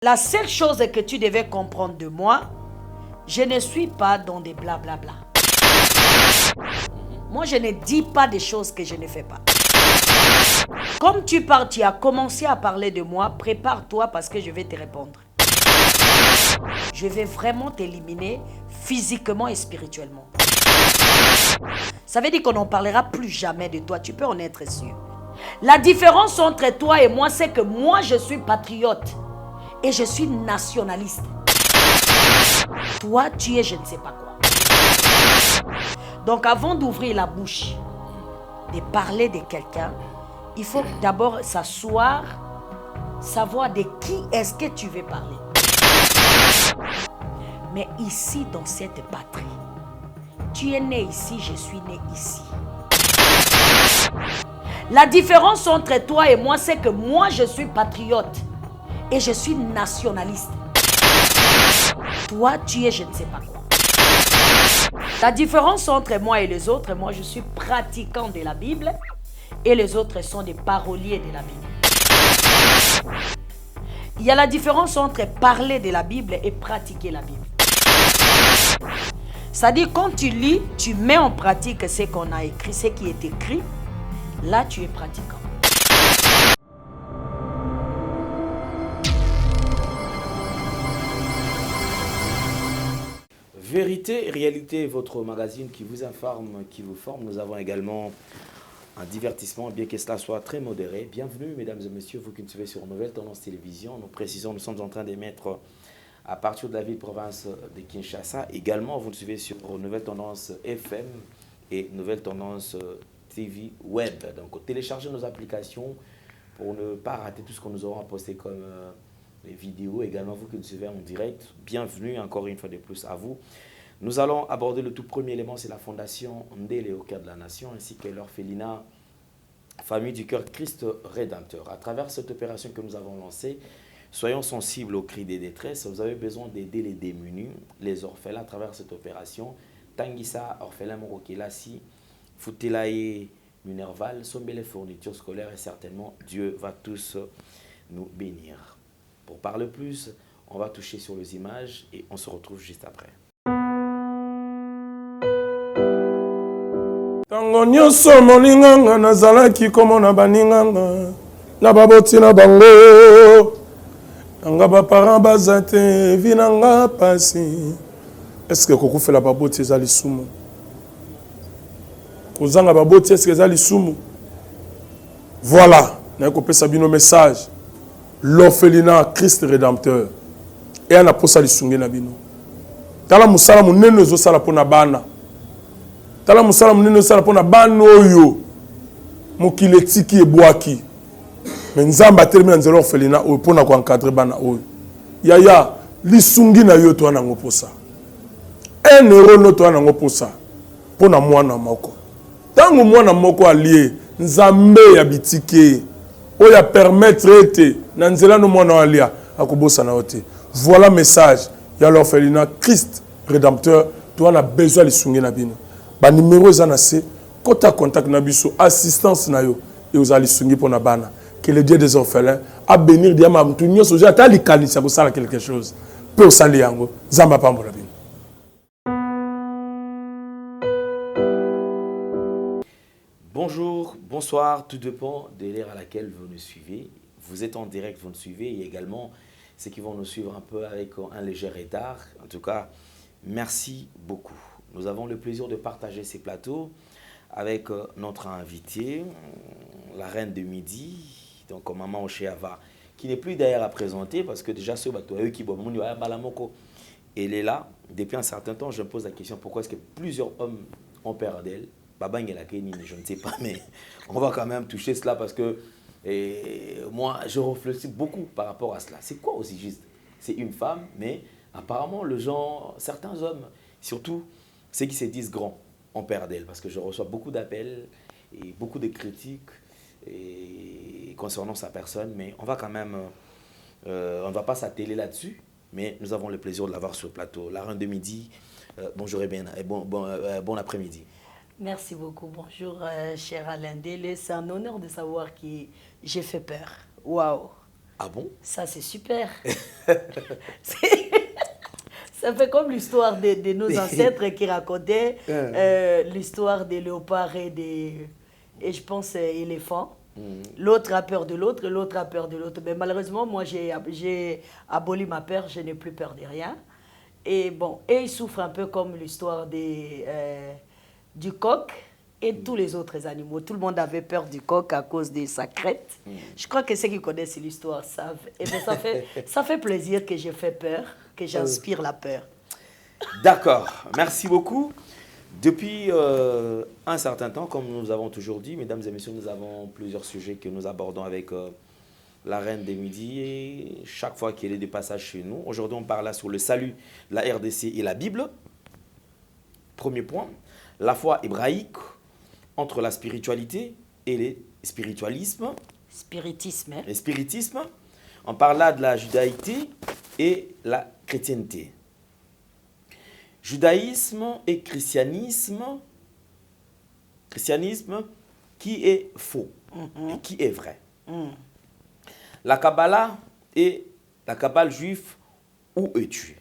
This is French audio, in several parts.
La seule chose que tu devais comprendre de moi, je ne suis pas dans des blablabla. Moi, je ne dis pas des choses que je ne fais pas. Comme tu parles, tu as commencé à parler de moi, prépare-toi parce que je vais te répondre. Je vais vraiment t'éliminer physiquement et spirituellement. Ça veut dire qu'on n'en parlera plus jamais de toi, tu peux en être sûr. La différence entre toi et moi, c'est que moi, je suis patriote. Et je suis nationaliste. Toi, tu es je ne sais pas quoi. Donc avant d'ouvrir la bouche, de parler de quelqu'un, il faut d'abord s'asseoir, savoir de qui est-ce que tu veux parler. Mais ici, dans cette patrie, tu es né ici, je suis né ici. La différence entre toi et moi, c'est que moi, je suis patriote. Et je suis nationaliste. Toi, tu es je ne sais pas quoi. La différence entre moi et les autres, moi je suis pratiquant de la Bible et les autres sont des paroliers de la Bible. Il y a la différence entre parler de la Bible et pratiquer la Bible. C'est-à-dire quand tu lis, tu mets en pratique ce qu'on a écrit, ce qui est écrit, là tu es pratiquant. Vérité et réalité, votre magazine qui vous informe, qui vous forme. Nous avons également un divertissement, bien que cela soit très modéré. Bienvenue, mesdames et messieurs, vous qui nous suivez sur Nouvelle Tendance Télévision. Nous précisons, nous sommes en train d'émettre à partir de la ville-province de Kinshasa. Également, vous nous suivez sur Nouvelle Tendance FM et Nouvelle Tendance TV Web. Donc, téléchargez nos applications pour ne pas rater tout ce que nous aurons à poster comme les vidéos. Également, vous qui nous suivez en direct, bienvenue encore une fois de plus à vous. Nous allons aborder le tout premier élément, c'est la fondation Ndele au cœur de la nation, ainsi que l'orphelinat Famille du cœur Christ Rédempteur. À travers cette opération que nous avons lancée, soyons sensibles aux cris des détresses. Vous avez besoin d'aider les démunis, les orphelins à travers cette opération. Tanguissa, orphelin Morokelasi, Futelaye, Minerval, Sombele fournitures scolaires et certainement Dieu va tous nous bénir. Pour parler plus, on va toucher sur les images et on se retrouve juste après. Tango nyonso moninganga nazalaki komona baninganga na baboti na bango nanga baparent baza te vi nanga pasi. Eske kokufela baboti eza lisumu? Kozanga baboti eske eza lisumu? Voilà, naye kopesa bino message. L'orphelinat Christ Rédempteur et ana posa lisungi na bino. Tala musala munene ezosala pona bana. Tala musala munene ezosala pona bana oyo mokili etiki ebwaki. Mais nzamba atelemi na nzela orphelinat oyo pona ko encadrer bana oyo. Yaya lisungi na yo to ana ngoposa. Un euro no to ana ngoposa pona mwana moko. Tango mwana moko alie nzambe ya bitike oya permettre ete na nzela no mwana alia akobosa na ote. Voilà message ya l'orphelinat Christ Rédempteur. Tu as besoin de sungi na bino. Ba numéro za na se kota contact na biso assistance na yo et aux ali sungi pona bana. Que le Dieu des orphelins a bénir dia ma mtu nyoso ja ta likanisa ko sala quelque chose. Pe o sali yango zamba pambola bino. Bonjour, bonsoir, tout dépend de l'ère à laquelle vous nous suivez. Vous êtes en direct, vous nous suivez, et également ceux qui vont nous suivre un peu avec un léger retard. En tout cas, merci beaucoup. Nous avons le plaisir de partager ces plateaux avec notre invitée, la reine de midi, donc Maman Ocheava, qui n'est plus d'ailleurs à présenter parce que déjà ce bateau, elle est là. Depuis un certain temps, je me pose la question, pourquoi est-ce que plusieurs hommes ont peur d'elle? Je ne sais pas, mais on va quand même toucher cela parce que moi, je réfléchis beaucoup par rapport à cela. C'est quoi aussi juste? C'est une femme, mais apparemment, certains hommes, surtout ceux qui se disent grands, ont peur d'elle parce que je reçois beaucoup d'appels et beaucoup de critiques concernant sa personne, mais on va quand même, on ne va pas s'atteler là-dessus, mais nous avons le plaisir de l'avoir sur le plateau. La reine de midi, bonjour et bon après-midi. Merci beaucoup. Bonjour, cher Alain Ndele. C'est un honneur de savoir que j'ai fait peur. Waouh! Ah bon? Ça, c'est super. Ça fait comme l'histoire de nos ancêtres qui racontaient l'histoire des léopards et je pense, éléphants. L'autre a peur de l'autre, l'autre a peur de l'autre. Mais malheureusement, moi, j'ai aboli ma peur, je n'ai plus peur de rien. Et bon, et ils souffrent un peu comme l'histoire du coq et tous les autres animaux. Tout le monde avait peur du coq à cause de sa crête. Je crois que ceux qui connaissent l'histoire savent. Et bien, ça fait plaisir que j'ai fait peur, que j'inspire la peur. D'accord, merci beaucoup. Depuis un certain temps, comme nous avons toujours dit, mesdames et messieurs, nous avons plusieurs sujets que nous abordons avec la Reine des Midis et chaque fois qu'il y a des passages chez nous. Aujourd'hui, on parle là sur le salut de la RDC et la Bible. Premier point, la foi hébraïque entre la spiritualité et le spiritualisme. Spiritisme. Hein? Le spiritisme. On parle là de la judaïté et la chrétienté. Judaïsme et christianisme qui est faux et qui est vrai. La Kabbalah et la Kabbale juive, où es-tu?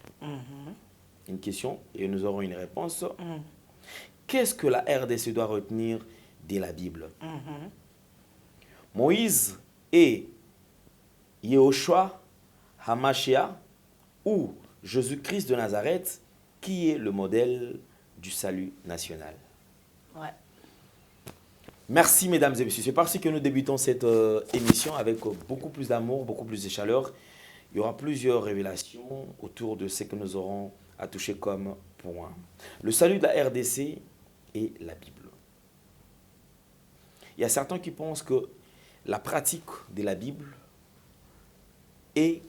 Une question et nous aurons une réponse. Qu'est-ce que la RDC doit retenir de la Bible? Moïse et Yehoshua Hamashiach ou Jésus-Christ de Nazareth, qui est le modèle du salut national. Ouais. Merci mesdames et messieurs. C'est parti que nous débutons cette émission avec beaucoup plus d'amour, beaucoup plus de chaleur. Il y aura plusieurs révélations autour de ce que nous aurons à toucher comme point. Le salut de la RDC et la Bible. Il y a certains qui pensent que la pratique de la Bible est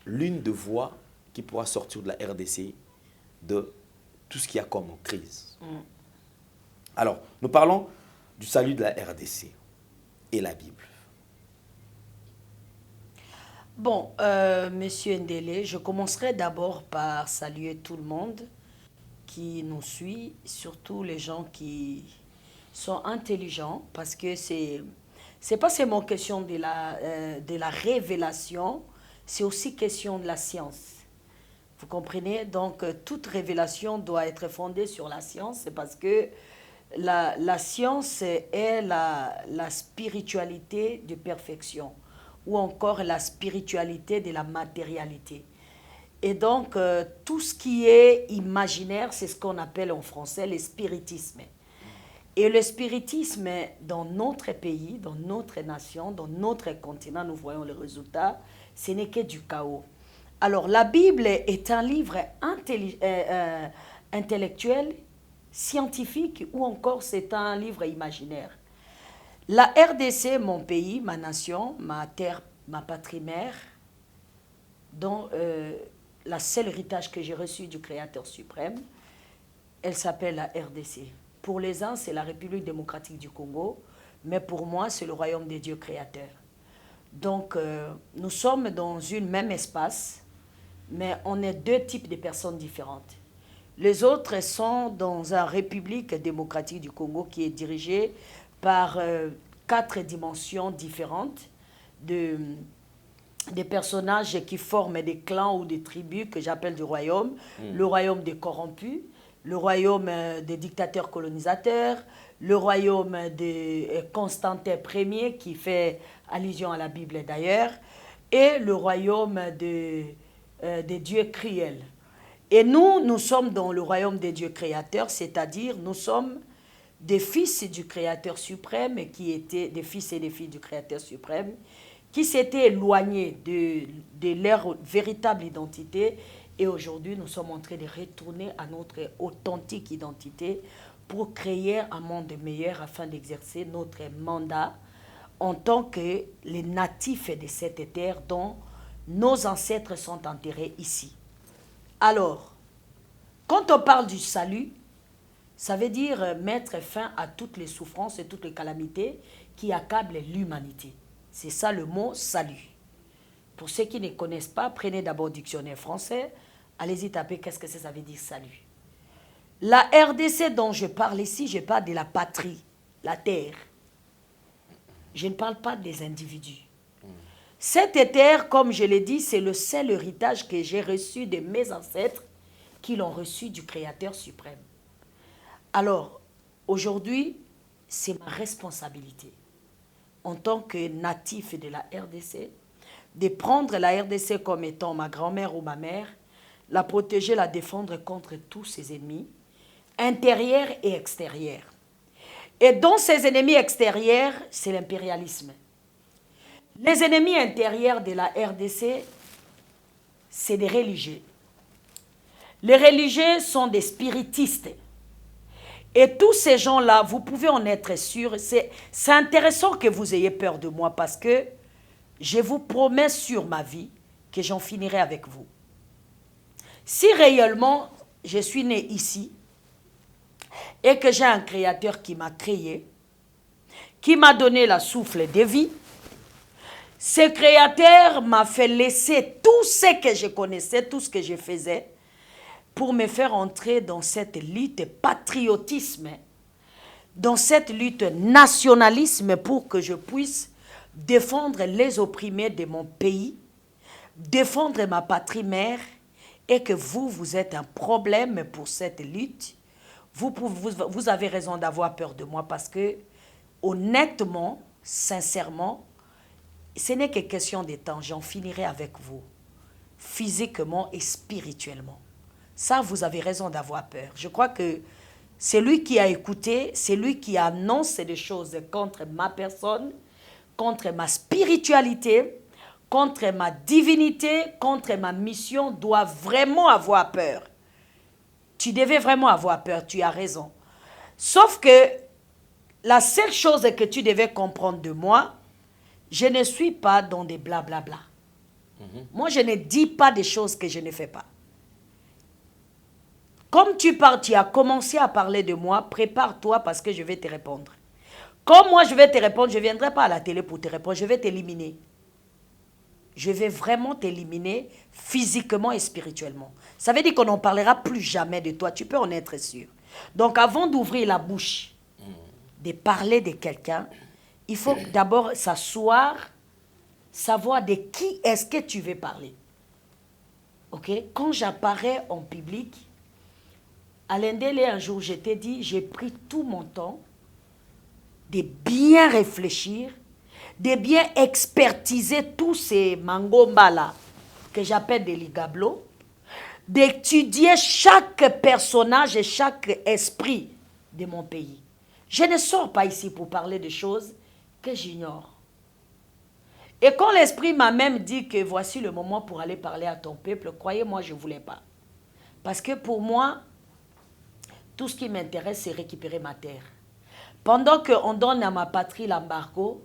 l'une des voies qui pourra sortir de la RDC de tout ce qu'il y a comme crise. Alors, nous parlons du salut de la RDC et la Bible. Bon, Monsieur Ndélé, je commencerai d'abord par saluer tout le monde qui nous suit, surtout les gens qui sont intelligents, parce que c'est pas seulement question de la révélation, c'est aussi question de la science. Vous comprenez? Donc, toute révélation doit être fondée sur la science, c'est parce que la science est la spiritualité de perfection, ou encore la spiritualité de la matérialité. Et donc, tout ce qui est imaginaire, c'est ce qu'on appelle en français le spiritisme. Et le spiritisme, dans notre pays, dans notre nation, dans notre continent, nous voyons le résultat, ce n'est que du chaos. Alors, la Bible est un livre intellectuel, scientifique, ou encore c'est un livre imaginaire. La RDC, mon pays, ma nation, ma terre, ma patrie mère, dont la seule héritage que j'ai reçu du Créateur suprême, elle s'appelle la RDC. Pour les uns, c'est la République démocratique du Congo, mais pour moi, c'est le royaume des dieux créateurs. Donc, nous sommes dans une même espace, mais on est deux types de personnes différentes. Les autres sont dans une République démocratique du Congo qui est dirigée par 4 dimensions différentes des personnages qui forment des clans ou des tribus que j'appelle du royaume. Le royaume des corrompus, le royaume des dictateurs colonisateurs, le royaume de Constantin Ier qui fait allusion à la Bible d'ailleurs, et le royaume des dieux cruels. Et nous sommes dans le royaume des dieux créateurs, c'est-à-dire nous sommes des fils du Créateur suprême, qui étaient des fils et des filles du Créateur suprême, qui s'étaient éloignés de leur véritable identité. Et aujourd'hui, nous sommes en train de retourner à notre authentique identité pour créer un monde meilleur afin d'exercer notre mandat en tant que les natifs de cette terre dont nos ancêtres sont enterrés ici. Alors, quand on parle du salut, ça veut dire mettre fin à toutes les souffrances et toutes les calamités qui accablent l'humanité. C'est ça le mot salut. Pour ceux qui ne connaissent pas, prenez d'abord le dictionnaire français, allez-y taper qu'est-ce que ça veut dire salut. La RDC dont je parle ici, je parle de la patrie, la terre. Je ne parle pas des individus. Cette terre, comme je l'ai dit, c'est le seul héritage que j'ai reçu de mes ancêtres qui l'ont reçu du Créateur suprême. Alors, aujourd'hui, c'est ma responsabilité en tant que natif de la RDC, de prendre la RDC comme étant ma grand-mère ou ma mère, la protéger, la défendre contre tous ses ennemis, intérieurs et extérieurs. Et dans ces ennemis extérieurs, c'est l'impérialisme. Les ennemis intérieurs de la RDC, c'est des religieux. Les religieux sont des spiritistes. Et tous ces gens-là, vous pouvez en être sûr, c'est intéressant que vous ayez peur de moi parce que je vous promets sur ma vie que j'en finirai avec vous. Si réellement je suis né ici et que j'ai un créateur qui m'a créé, qui m'a donné la souffle de vie, ce créateur m'a fait laisser tout ce que je connaissais, tout ce que je faisais, pour me faire entrer dans cette lutte patriotisme, dans cette lutte nationalisme pour que je puisse défendre les opprimés de mon pays, défendre ma patrie mère, et que vous êtes un problème pour cette lutte. Vous avez raison d'avoir peur de moi parce que, honnêtement, sincèrement, ce n'est que question de temps. J'en finirai avec vous, physiquement et spirituellement. Ça, vous avez raison d'avoir peur. Je crois que c'est lui qui a écouté, c'est lui qui annonce des choses contre ma personne, contre ma spiritualité, contre ma divinité, contre ma mission, doit vraiment avoir peur. Tu devais vraiment avoir peur, tu as raison. Sauf que la seule chose que tu devais comprendre de moi, je ne suis pas dans des blablabla. Moi, je ne dis pas des choses que je ne fais pas. Comme tu as commencé à parler de moi, prépare-toi parce que je vais te répondre. Comme moi je vais te répondre, je ne viendrai pas à la télé pour te répondre, je vais t'éliminer. Je vais vraiment t'éliminer physiquement et spirituellement. Ça veut dire qu'on n'en parlera plus jamais de toi, tu peux en être sûr. Donc avant d'ouvrir la bouche, de parler de quelqu'un, il faut d'abord s'asseoir, savoir de qui est-ce que tu veux parler. Ok? Quand j'apparais en public, à l'Indélé, un jour, je t'ai dit, j'ai pris tout mon temps de bien réfléchir, de bien expertiser tous ces mangombas-là, que j'appelle des ligablos, d'étudier chaque personnage et chaque esprit de mon pays. Je ne sors pas ici pour parler de choses que j'ignore. Et quand l'esprit m'a même dit que voici le moment pour aller parler à ton peuple, croyez-moi, je ne voulais pas. Parce que pour moi, tout ce qui m'intéresse, c'est récupérer ma terre. Pendant qu'on donne à ma patrie l'embargo,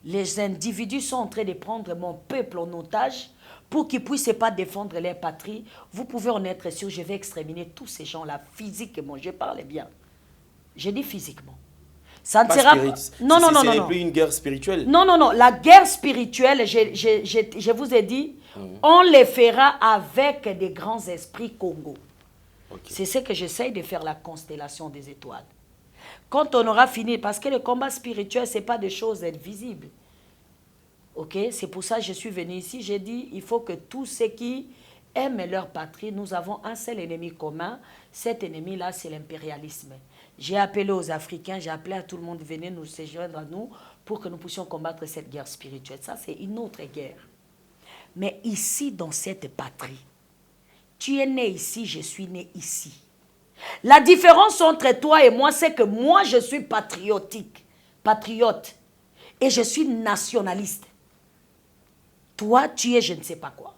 les individus sont en train de prendre mon peuple en otage pour qu'ils ne puissent pas défendre leur patrie. Vous pouvez en être sûr, je vais exterminer tous ces gens-là physiquement. Je parle bien. Je dis physiquement. Ça ne sera pas... Non. Ce n'est plus une guerre spirituelle. Non. La guerre spirituelle, je vous ai dit, on les fera avec des grands esprits Congo. Okay. C'est ce que j'essaye de faire, la constellation des étoiles. Quand on aura fini, parce que le combat spirituel, ce n'est pas des choses visibles. Ok? C'est pour ça que je suis venu ici. J'ai dit, il faut que tous ceux qui aiment leur patrie, nous avons un seul ennemi commun. Cet ennemi-là, c'est l'impérialisme. J'ai appelé aux Africains, j'ai appelé à tout le monde, venez nous se joindre à nous pour que nous puissions combattre cette guerre spirituelle. Ça, c'est une autre guerre. Mais ici, dans cette patrie, tu es né ici, je suis né ici. La différence entre toi et moi, c'est que moi, je suis patriote, et je suis nationaliste. Toi, tu es je ne sais pas quoi.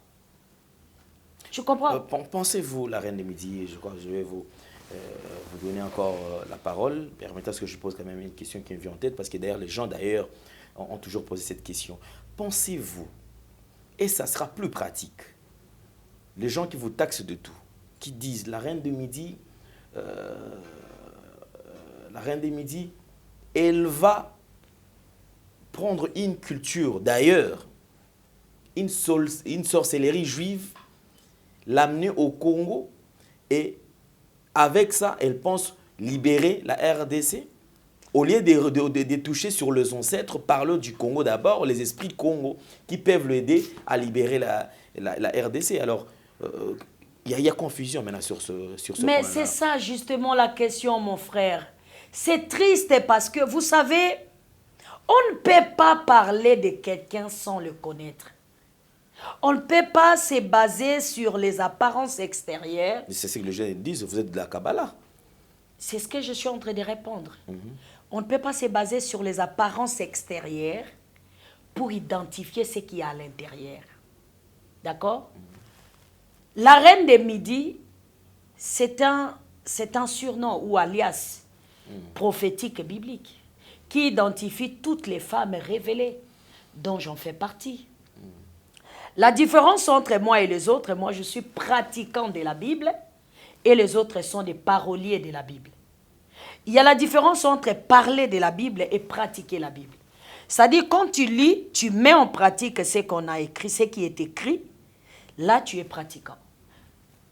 Je comprends. Pensez-vous, la Reine des Midi, je crois que je vais vous donner encore la parole. Permettez à ce que je pose quand même une question qui me vient en tête, parce que d'ailleurs, les gens d'ailleurs ont toujours posé cette question. Pensez-vous, et ça sera plus pratique, les gens qui vous taxent de tout, qui disent la Reine des Midi, elle va prendre une culture d'ailleurs, une sorcellerie juive, l'amener au Congo, et avec ça, elle pense libérer la RDC. Au lieu de toucher sur les ancêtres, parlons du Congo d'abord, les esprits de Congo qui peuvent l'aider à libérer la RDC. Alors, il y a confusion maintenant sur ce Mais point-là. c'est ça justement la question, mon frère. C'est triste parce que, vous savez, on ne peut pas parler de quelqu'un sans le connaître. On ne peut pas se baser sur les apparences extérieures. C'est ce que les gens disent, vous êtes de la Kabbalah. C'est ce que je suis en train de répondre. On ne peut pas se baser sur les apparences extérieures pour identifier ce qu'il y a à l'intérieur. D'accord? La reine des Midi, c'est un surnom ou alias prophétique et biblique qui identifie toutes les femmes révélées dont j'en fais partie. La différence entre moi et les autres, moi je suis pratiquant de la Bible et les autres sont des paroliers de la Bible. Il y a la différence entre parler de la Bible et pratiquer la Bible. C'est-à-dire, quand tu lis, tu mets en pratique ce qu'on a écrit, ce qui est écrit, là tu es pratiquant.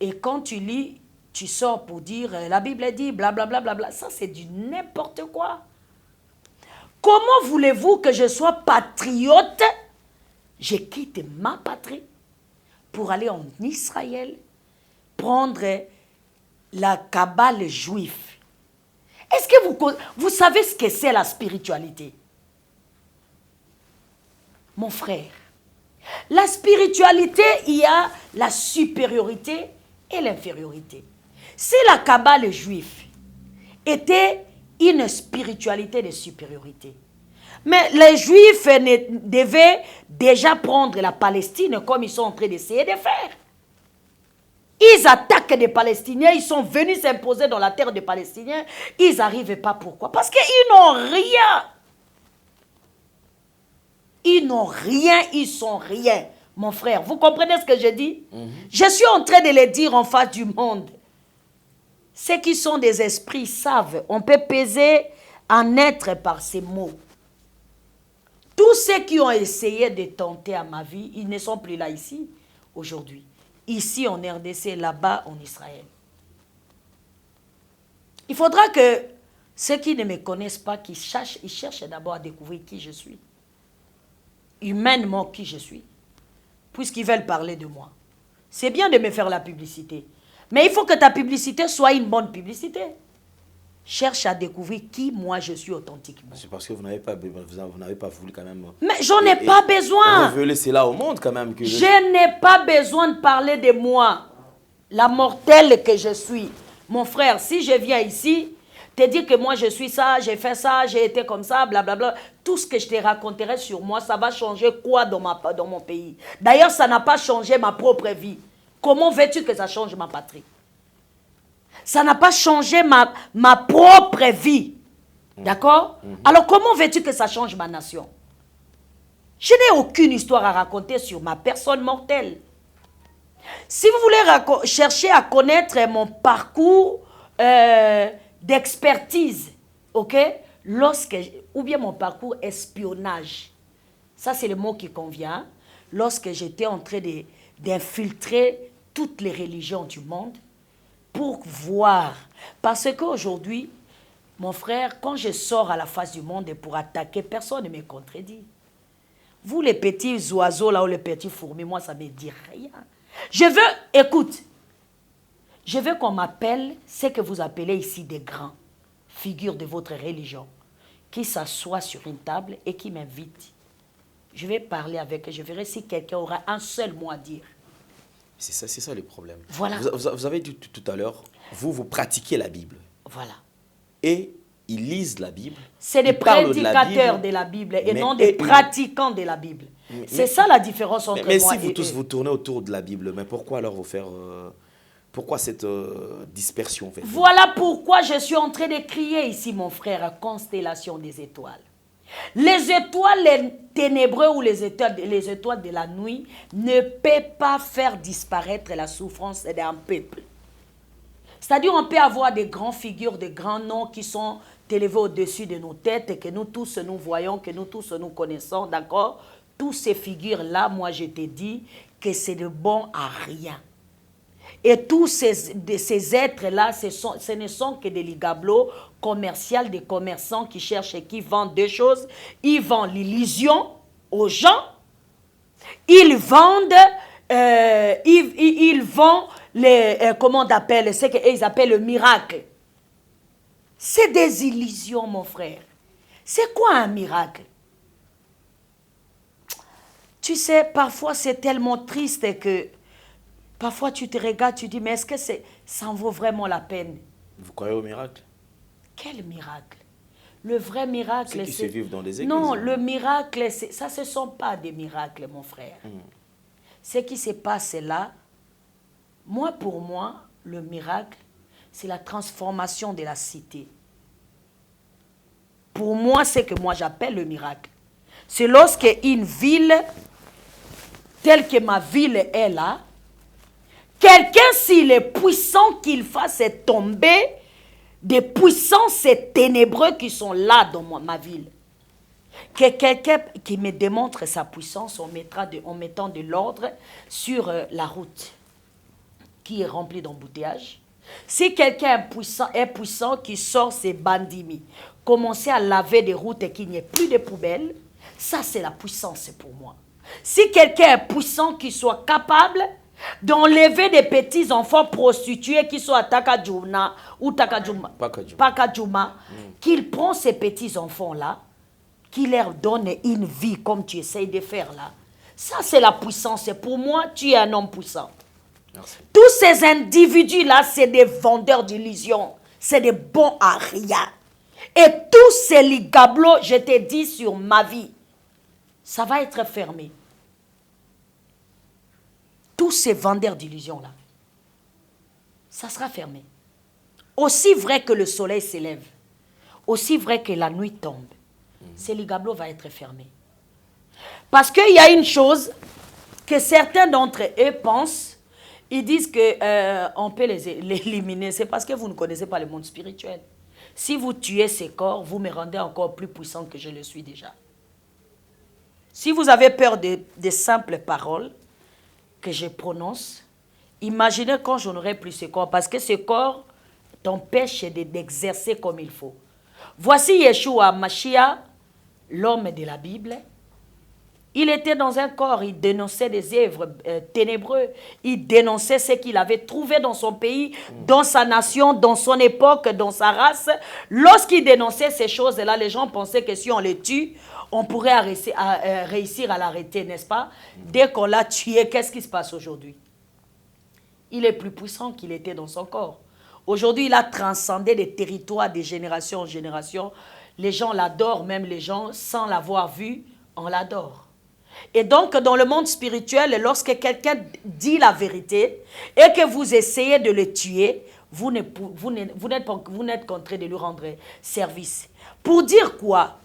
Et quand tu lis, tu sors pour dire, la Bible dit, blablabla, bla, bla, bla. Ça c'est du n'importe quoi. Comment voulez-vous que je sois patriote? Je quitte ma patrie pour aller en Israël, prendre la Kabbale juive. Est-ce que vous savez ce que c'est la spiritualité? Mon frère, la spiritualité, il y a la supériorité et l'infériorité. Si la Kabbale juive était une spiritualité de supériorité, mais les Juifs devaient déjà prendre la Palestine comme ils sont en train d'essayer de faire. Ils attaquent des Palestiniens, ils sont venus s'imposer dans la terre des Palestiniens. Ils n'arrivent pas. Pourquoi? Parce qu'ils n'ont rien. Ils n'ont rien, ils sont rien. Mon frère, vous comprenez ce que je dis? Je suis en train de le dire en face du monde. Ceux qui sont des esprits savent, on peut peser un être par ces mots. Tous ceux qui ont essayé de tenter à ma vie, ils ne sont plus là ici, aujourd'hui. Ici en RDC, là-bas en Israël. Il faudra que ceux qui ne me connaissent pas, ils cherchent d'abord à découvrir qui je suis. Humainement qui je suis. Puisqu'ils veulent parler de moi. C'est bien de me faire la publicité. Mais il faut que ta publicité soit une bonne publicité. Cherche à découvrir qui moi je suis authentiquement. C'est parce que vous n'avez pas voulu quand même. Mais j'en ai pas besoin. Révéler cela au monde quand même. Je n'ai pas besoin de parler de moi, la mortelle que je suis. Mon frère, si je viens ici, te dire que moi je suis ça, j'ai fait ça, j'ai été comme ça, blablabla, tout ce que je te raconterai sur moi, ça va changer quoi dans mon pays? D'ailleurs, ça n'a pas changé ma propre vie. Comment veux-tu que ça change ma patrie? Ça n'a pas changé ma propre vie. D'accord? Alors comment veux-tu que ça change ma nation? Je n'ai aucune histoire à raconter sur ma personne mortelle. Si vous voulez chercher à connaître mon parcours d'expertise, ok? Ou bien mon parcours espionnage. Ça, c'est le mot qui convient. Lorsque j'étais en train d'infiltrer toutes les religions du monde, pour voir. Parce qu'aujourd'hui, mon frère, quand je sors à la face du monde pour attaquer, personne ne me contredit. Vous, les petits oiseaux, là, ou les petits fourmis, moi, ça ne me dit rien. Écoute, je veux qu'on m'appelle ce que vous appelez ici des grands, figures de votre religion, qui s'assoient sur une table et qui m'invitent. Je vais parler avec eux, je verrai si quelqu'un aura un seul mot à dire. C'est ça le problème. Voilà. Vous avez dit tout à l'heure, vous pratiquez la Bible. Voilà. Et ils lisent la Bible. C'est des prédicateurs de la Bible et non des pratiquants de la Bible. C'est ça la différence entre moi et eux. Mais si vous tous vous tournez autour de la Bible, mais pourquoi alors vous faire... pourquoi cette dispersion en fait? Voilà pourquoi je suis en train de crier ici, mon frère, constellation des étoiles. Les étoiles les ténébreux ou les étoiles de la nuit ne peuvent pas faire disparaître la souffrance d'un peuple. C'est-à-dire on peut avoir des grandes figures, des grands noms qui sont élevés au-dessus de nos têtes et que nous tous nous voyons, que nous tous nous connaissons, d'accord? Toutes ces figures-là, moi je te dis que c'est de bon à rien. Et tous ces êtres-là, ce ne sont que des ligablos commerciaux, des commerçants qui cherchent et qui vendent deux choses. Ils vendent l'illusion aux gens. Ils vendent, ils vendent les, comment on appelle, ce qu'ils appellent le miracle. C'est des illusions, mon frère. C'est quoi un miracle? Tu sais, parfois c'est tellement triste que parfois tu te regardes, tu dis, mais est-ce que ça en vaut vraiment la peine? Vous croyez au miracle? Quel miracle? Le vrai miracle, c'est... Ceux qui se vivent dans les églises. Non, le miracle, ça ne sont pas des miracles, mon frère. Ce qui se passe là, pour moi, le miracle, c'est la transformation de la cité. Pour moi, c'est que moi j'appelle le miracle. C'est lorsque une ville, telle que ma ville est là, quelqu'un, s'il est puissant, qu'il fasse tomber des puissances ténébreux qui sont là dans ma ville. Que quelqu'un qui me démontre sa puissance en mettant de l'ordre sur la route qui est remplie d'embouteillages. Si quelqu'un est puissant qui sort ses bandits, commencer à laver des routes et qu'il n'y ait plus de poubelles, ça c'est la puissance pour moi. Si quelqu'un est puissant qui soit capable d'enlever des petits enfants prostitués qui sont à Takajuma ou Pakajuma, qu'il prend ces petits enfants-là, qu'il leur donne une vie comme tu essayes de faire là. Ça, c'est la puissance. Et pour moi, tu es un homme puissant. Merci. Tous ces individus-là, c'est des vendeurs d'illusions. C'est des bons à rien. Et tous ces ligablos, je t'ai dit sur ma vie, ça va être fermé. Tous ces vendeurs d'illusions-là, ça sera fermé. Aussi vrai que le soleil s'élève, aussi vrai que la nuit tombe, ces ligablos vont être fermés. Parce qu'il y a une chose que certains d'entre eux pensent, ils disent qu'on peut les éliminer. C'est parce que vous ne connaissez pas le monde spirituel. Si vous tuez ces corps, vous me rendez encore plus puissant que je le suis déjà. Si vous avez peur des simples paroles que je prononce, imaginez quand je n'aurai plus ce corps, parce que ce corps t'empêche d'exercer comme il faut. Voici Yeshua Mashiach, l'homme de la Bible. Il était dans un corps, il dénonçait des œuvres ténébreux, il dénonçait ce qu'il avait trouvé dans son pays, dans sa nation, dans son époque, dans sa race. Lorsqu'il dénonçait ces choses-là, les gens pensaient que si on les tue, on pourrait réussir à l'arrêter, n'est-ce pas? Dès qu'on l'a tué, qu'est-ce qui se passe aujourd'hui? Il est plus puissant qu'il était dans son corps. Aujourd'hui, il a transcendé des territoires de génération en génération. Les gens l'adorent, même les gens, sans l'avoir vu, on l'adore. Et donc, dans le monde spirituel, lorsque quelqu'un dit la vérité et que vous essayez de le tuer, vous n'êtes qu'en train de lui rendre service. Pour dire quoi?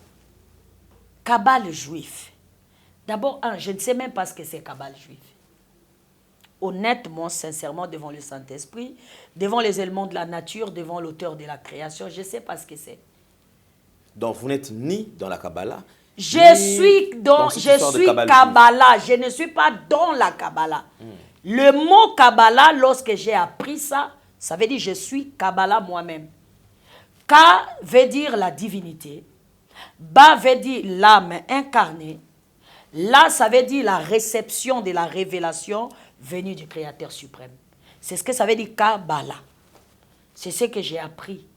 Cabale juif. D'abord, je ne sais même pas ce que c'est cabale juif. Honnêtement, sincèrement, devant le Saint-Esprit, devant les éléments de la nature, devant l'auteur de la création, je ne sais pas ce que c'est. Donc, vous n'êtes ni dans la Kabbalah, je suis Kabbalah, je ne suis pas dans la Kabbalah. Le mot Kabbalah, lorsque j'ai appris ça, ça veut dire je suis Kabbalah moi-même. Ka veut dire la divinité. Ba veut dire l'âme incarnée. Là, ça veut dire la réception de la révélation venue du Créateur suprême. C'est ce que ça veut dire Kabbalah. C'est ce que j'ai appris.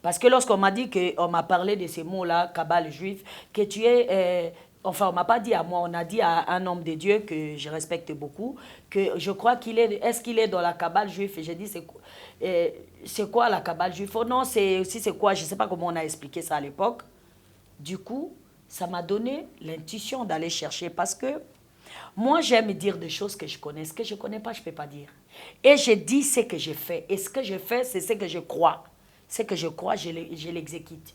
Parce que lorsqu'on m'a dit qu'on m'a parlé de ces mots-là, Kabbale juif, que tu es... enfin, on ne m'a pas dit à moi, on a dit à un homme de Dieu que je respecte beaucoup, que je crois qu'il est... Est-ce qu'il est dans la Kabbale juif? Et j'ai dit, c'est quoi la Kabbale juif? Oh non, c'est quoi? Je ne sais pas comment on a expliqué ça à l'époque. Du coup, ça m'a donné l'intuition d'aller chercher parce que moi, j'aime dire des choses que je connais. Ce que je ne connais pas, je ne peux pas dire. Et je dis ce que je fais. Et ce que je fais, c'est ce que je crois. Ce que je crois, je l'exécute.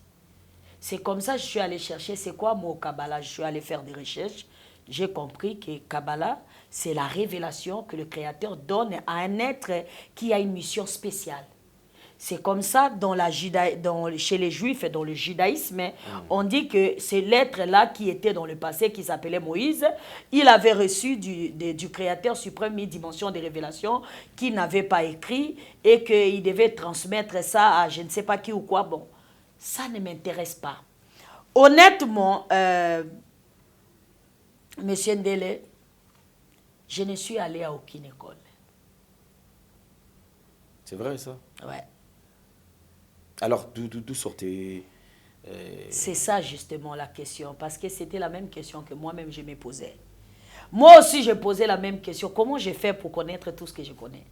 C'est comme ça que je suis allé chercher, c'est quoi mon Kabbalah? Je suis allé faire des recherches. J'ai compris que Kabbalah, c'est la révélation que le Créateur donne à un être qui a une mission spéciale. C'est comme ça chez les Juifs et dans le judaïsme, on dit que c'est l'être-là qui était dans le passé, qui s'appelait Moïse, il avait reçu du Créateur suprême une dimension de révélation qu'il n'avait pas écrit et qu'il devait transmettre ça à je ne sais pas qui ou quoi. Bon, ça ne m'intéresse pas. Honnêtement, Monsieur Ndele, je ne suis allé à aucune école. C'est vrai ça? Ouais. Alors, d'où sortait... C'est ça justement la question, parce que c'était la même question que moi-même je me posais. Moi aussi je posais la même question, comment j'ai fait pour connaître tout ce que je connais?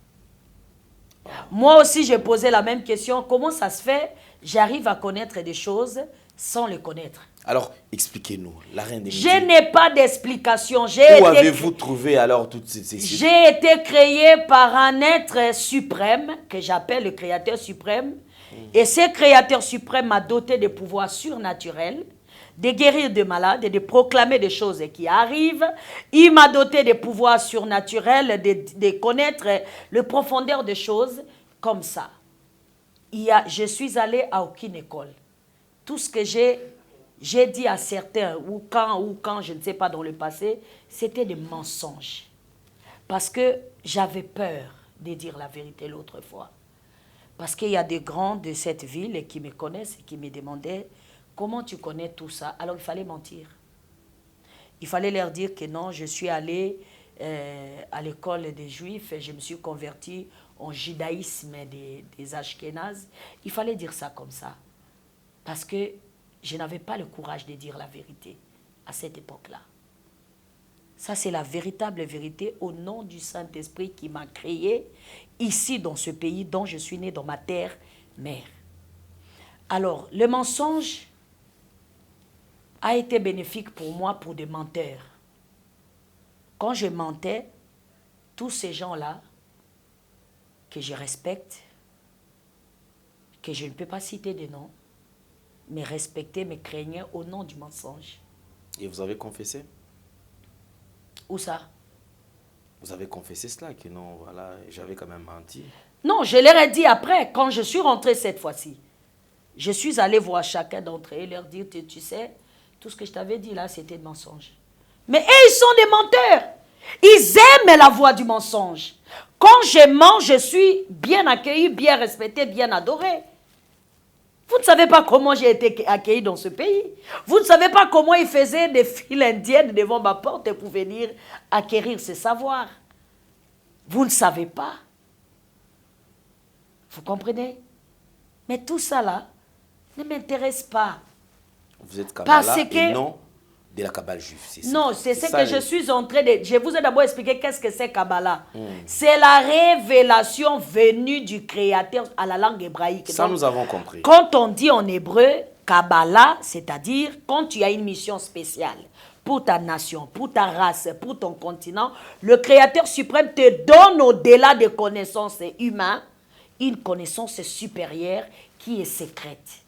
Moi aussi je posais la même question, comment ça se fait, j'arrive à connaître des choses sans les connaître? Alors, expliquez-nous, la Reine des Midi. Je n'ai pas d'explication. Où avez-vous trouvé alors toutes ces... J'ai été créé par un être suprême, que j'appelle le Créateur suprême. Et ce Créateur suprême m'a doté de pouvoirs surnaturels, de guérir des malades, de proclamer des choses qui arrivent. Il m'a doté de pouvoirs surnaturels, de connaître le profondeur des choses comme ça. Je suis allé à aucune école. Tout ce que j'ai dit à certains, ou quand, je ne sais pas, dans le passé, c'était des mensonges. Parce que j'avais peur de dire la vérité l'autre fois. Parce qu'il y a des grands de cette ville qui me connaissent et qui me demandaient comment tu connais tout ça. Alors il fallait mentir. Il fallait leur dire que non, je suis allé à l'école des Juifs et je me suis converti en judaïsme des Ashkénazes. Il fallait dire ça comme ça. Parce que je n'avais pas le courage de dire la vérité à cette époque-là. Ça, c'est la véritable vérité au nom du Saint-Esprit qui m'a créé ici dans ce pays dont je suis né, dans ma terre mère. Alors, le mensonge a été bénéfique pour moi pour des menteurs. Quand je mentais, tous ces gens-là que je respecte, que je ne peux pas citer de nom, me respectaient, me craignaient au nom du mensonge. Et vous avez confessé? Où ça? Vous avez confessé cela, que non, voilà, j'avais quand même menti. Non, je leur ai dit après, quand je suis rentrée cette fois-ci. Je suis allée voir chacun d'entre eux et leur dire, tu sais, tout ce que je t'avais dit là, c'était de mensonge. Mais eux, ils sont des menteurs. Ils aiment la voix du mensonge. Quand je mens, je suis bien accueilli, bien respecté, bien adoré. Vous ne savez pas comment j'ai été accueilli dans ce pays. Vous ne savez pas comment ils faisaient des files indiennes devant ma porte pour venir acquérir ce savoir. Vous ne savez pas. Vous comprenez? Mais tout ça là ne m'intéresse pas. Vous êtes Kabbalah et non de la Kabbale juive, c'est ça? Non, c'est ce que je suis en train de... Je vous ai d'abord expliqué qu'est-ce que c'est Kabbalah. C'est la révélation venue du Créateur à la langue hébraïque. Ça, donc, nous avons compris. Quand on dit en hébreu Kabbalah, c'est-à-dire quand tu as une mission spéciale pour ta nation, pour ta race, pour ton continent, le Créateur suprême te donne au-delà des connaissances humaines une connaissance supérieure qui est secrète,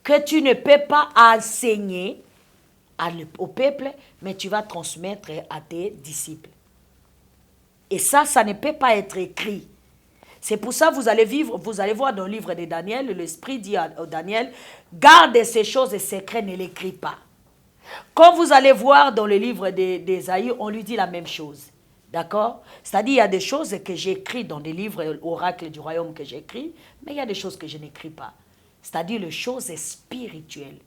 que tu ne peux pas enseigner au peuple, mais tu vas transmettre à tes disciples. Et ça ne peut pas être écrit. C'est pour ça que vous allez voir dans le livre de Daniel, l'Esprit dit à Daniel, garde ces choses secrètes, ne l'écris pas. Quand vous allez voir dans le livre d'Ésaïe, on lui dit la même chose. D'accord? C'est-à-dire, il y a des choses que j'écris dans des livres oracles du royaume que j'écris, mais il y a des choses que je n'écris pas. C'est-à-dire les choses spirituelles.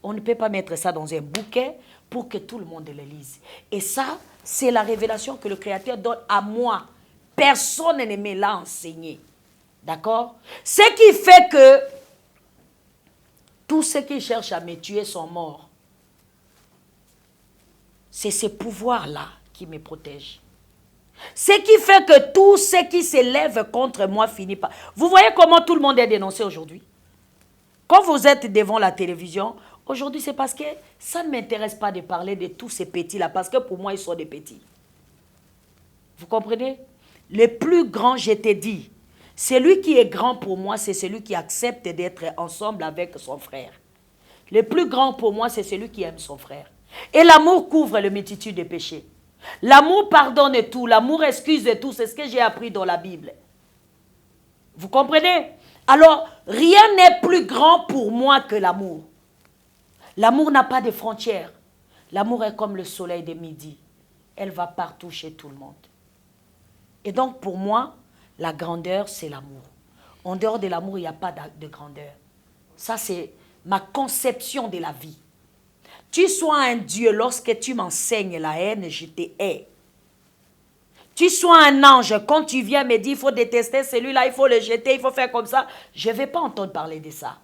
On ne peut pas mettre ça dans un bouquet pour que tout le monde le lise. Et ça, c'est la révélation que le Créateur donne à moi. Personne ne me l'a enseigné. D'accord? Ce qui fait que tous ceux qui cherchent à me tuer sont morts. C'est ce pouvoir-là qui me protège. Ce qui fait que tous ceux qui s'élèvent contre moi finissent par... Vous voyez comment tout le monde est dénoncé aujourd'hui? Quand vous êtes devant la télévision, aujourd'hui c'est parce que ça ne m'intéresse pas de parler de tous ces petits-là, parce que pour moi ils sont des petits. Vous comprenez? Le plus grand, je t'ai dit, celui qui est grand pour moi, c'est celui qui accepte d'être ensemble avec son frère. Le plus grand pour moi, c'est celui qui aime son frère. Et l'amour couvre le multitude des péchés. L'amour pardonne tout, l'amour excuse tout, c'est ce que j'ai appris dans la Bible. Vous comprenez? Alors, rien n'est plus grand pour moi que l'amour. L'amour n'a pas de frontières. L'amour est comme le soleil de midi. Elle va partout chez tout le monde. Et donc, pour moi, la grandeur, c'est l'amour. En dehors de l'amour, il n'y a pas de grandeur. Ça, c'est ma conception de la vie. Tu sois un Dieu, lorsque tu m'enseignes la haine, je te hais. Tu sois un ange, quand tu viens me dire, il faut détester celui-là, il faut le jeter, il faut faire comme ça, je ne vais pas entendre parler de ça.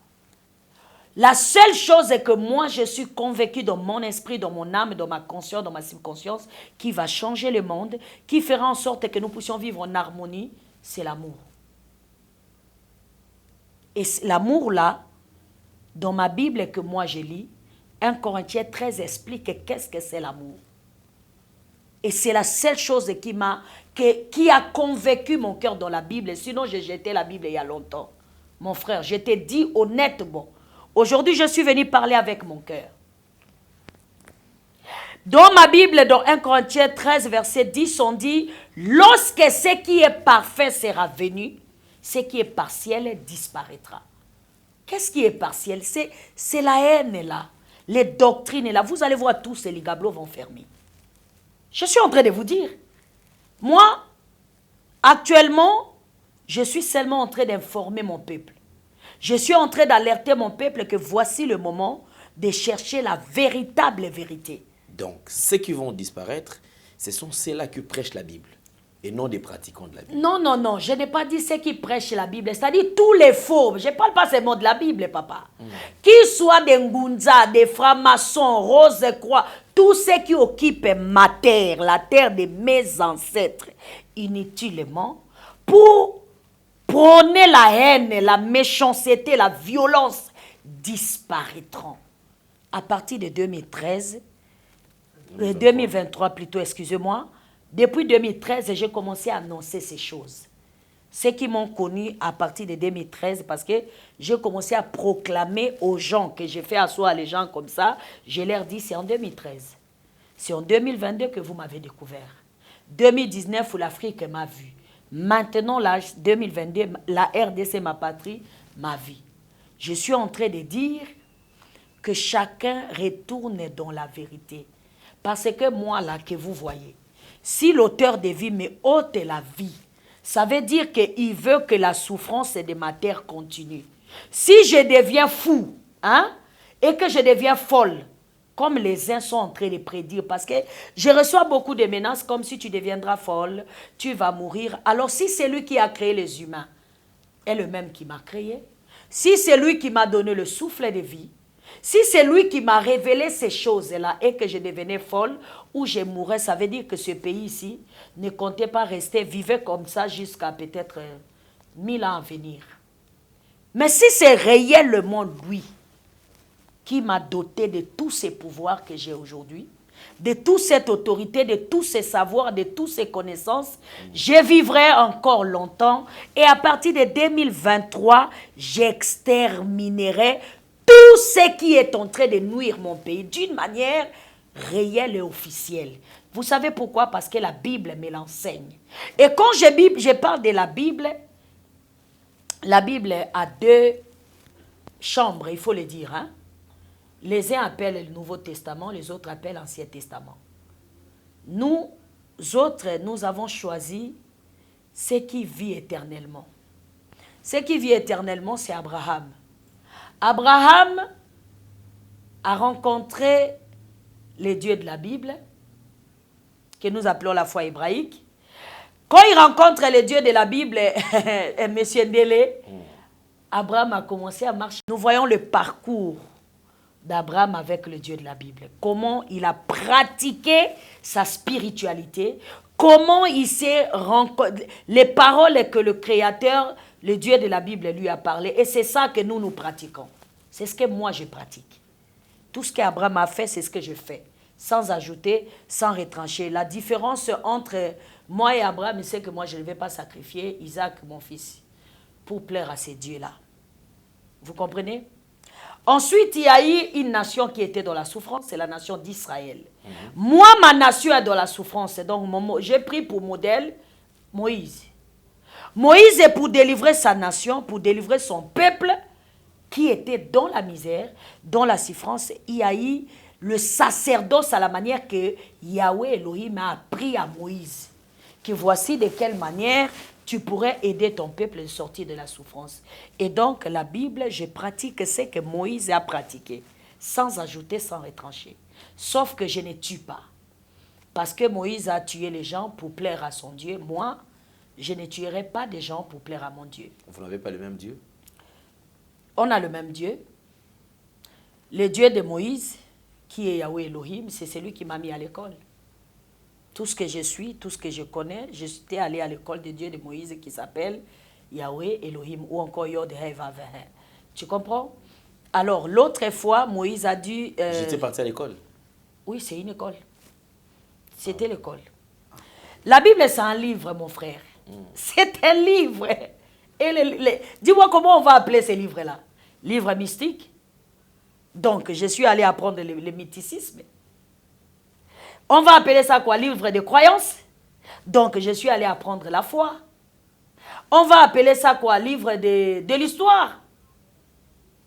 La seule chose est que moi, je suis convaincu dans mon esprit, dans mon âme, dans ma conscience, dans ma subconscience, qui va changer le monde, qui fera en sorte que nous puissions vivre en harmonie, c'est l'amour. Et l'amour là, dans ma Bible que moi je lis, 1 Corinthiens 13 explique qu'est-ce que c'est l'amour. Et c'est la seule chose qui a convaincu mon cœur dans la Bible. Sinon, j'ai jeté la Bible il y a longtemps. Mon frère, je t'ai dit honnêtement. Aujourd'hui, je suis venu parler avec mon cœur. Dans ma Bible, dans 1 Corinthiens 13, verset 10, on dit, lorsque ce qui est parfait sera venu, ce qui est partiel disparaîtra. Qu'est-ce qui est partiel? C'est la haine là, les doctrines là. Vous allez voir, tous ces ligablos vont fermer. Je suis en train de vous dire, moi, actuellement, je suis seulement en train d'informer mon peuple. Je suis en train d'alerter mon peuple que voici le moment de chercher la véritable vérité. Donc, ceux qui vont disparaître, ce sont ceux-là qui prêchent la Bible et non des pratiquants de la Bible. Non, non, non, je n'ai pas dit ceux qui prêchent la Bible, c'est-à-dire tous les faux. Je ne parle pas seulement de la Bible, papa. Qu'ils soient des Ngunza, des francs-maçons, Rose-Croix, tous ceux qui occupent ma terre, la terre de mes ancêtres, inutilement, pour prôner la haine, la méchanceté, la violence, disparaîtront. À partir de 2023 plutôt, excusez-moi, depuis 2013, j'ai commencé à annoncer ces choses. Ceux qui m'ont connu à partir de 2013, parce que j'ai commencé à proclamer aux gens que j'ai fait asseoir les gens comme ça, je leur dis c'est en 2013. C'est en 2022 que vous m'avez découvert. 2019 où l'Afrique m'a vu. Maintenant, là, 2022, la RDC, ma patrie, ma vie. Je suis en train de dire que chacun retourne dans la vérité. Parce que moi, là, que vous voyez, si l'auteur de vie me ôte la vie, ça veut dire qu'il veut que la souffrance de ma terre continue. Si je deviens fou, hein, et que je deviens folle, comme les uns sont en train de prédire, parce que je reçois beaucoup de menaces comme si tu deviendras folle, tu vas mourir. Alors si c'est lui qui a créé les humains, est le même qui m'a créé, si c'est lui qui m'a donné le souffle de vie, si c'est lui qui m'a révélé ces choses-là et que je devenais folle ou je mourrais, ça veut dire que ce pays ici ne comptait pas rester, vivait comme ça jusqu'à peut-être 1000 ans à venir. Mais si c'est réellement lui qui m'a doté de tous ces pouvoirs que j'ai aujourd'hui, de toute cette autorité, de tous ces savoirs, de toutes ces connaissances, je vivrai encore longtemps et à partir de 2023, j'exterminerai tout ce qui est en train de nuire mon pays d'une manière réelle et officielle. Vous savez pourquoi? Parce que la Bible me l'enseigne. Et quand je parle de la Bible a deux chambres, il faut le dire. Hein? Les uns appellent le Nouveau Testament, les autres appellent l'Ancien Testament. Nous autres, nous avons choisi ce qui vit éternellement. Ce qui vit éternellement, c'est Abraham. Abraham a rencontré les dieux de la Bible, que nous appelons la foi hébraïque. Quand il rencontre les dieux de la Bible, M. Ndele, Abraham a commencé à marcher. Nous voyons le parcours d'Abraham avec le Dieu de la Bible. Comment il a pratiqué sa spiritualité, comment il s'est rencontré, les paroles que le Créateur, le Dieu de la Bible lui a parlé. Et c'est ça que nous pratiquons. C'est ce que moi je pratique. Tout ce qu'Abraham a fait, c'est ce que je fais. Sans ajouter, sans retrancher. La différence entre moi et Abraham, c'est que moi je ne vais pas sacrifier Isaac, mon fils, pour plaire à ces dieux-là. Vous comprenez? Ensuite, il y a eu une nation qui était dans la souffrance, c'est la nation d'Israël. Moi, ma nation est dans la souffrance. Donc, j'ai pris pour modèle Moïse. Moïse est pour délivrer sa nation, pour délivrer son peuple qui était dans la misère, dans la souffrance. Il y a eu le sacerdoce à la manière que Yahweh Elohim a appris à Moïse. Que voici de quelle manière tu pourrais aider ton peuple à sortir de la souffrance. Et donc la Bible, je pratique ce que Moïse a pratiqué, sans ajouter, sans retrancher. Sauf que je ne tue pas. Parce que Moïse a tué les gens pour plaire à son Dieu. Moi, je ne tuerai pas des gens pour plaire à mon Dieu. Vous n'avez pas le même Dieu? On a le même Dieu. Le Dieu de Moïse, qui est Yahweh Elohim, c'est celui qui m'a mis à l'école. Tout ce que je suis, tout ce que je connais, j'étais allé à l'école de Dieu de Moïse qui s'appelle Yahweh Elohim ou encore Yod He Vav He. Tu comprends? Alors, l'autre fois, Moïse a dû... J'étais parti à l'école. Oui, c'est une école. C'était l'école. La Bible, c'est un livre, mon frère. C'est un livre. Et dis-moi comment on va appeler ces livres-là. Livre mystique. Donc, je suis allé apprendre le mythicisme. On va appeler ça quoi? Livre de croyances. Donc, je suis allé apprendre la foi. On va appeler ça quoi? Livre de l'histoire.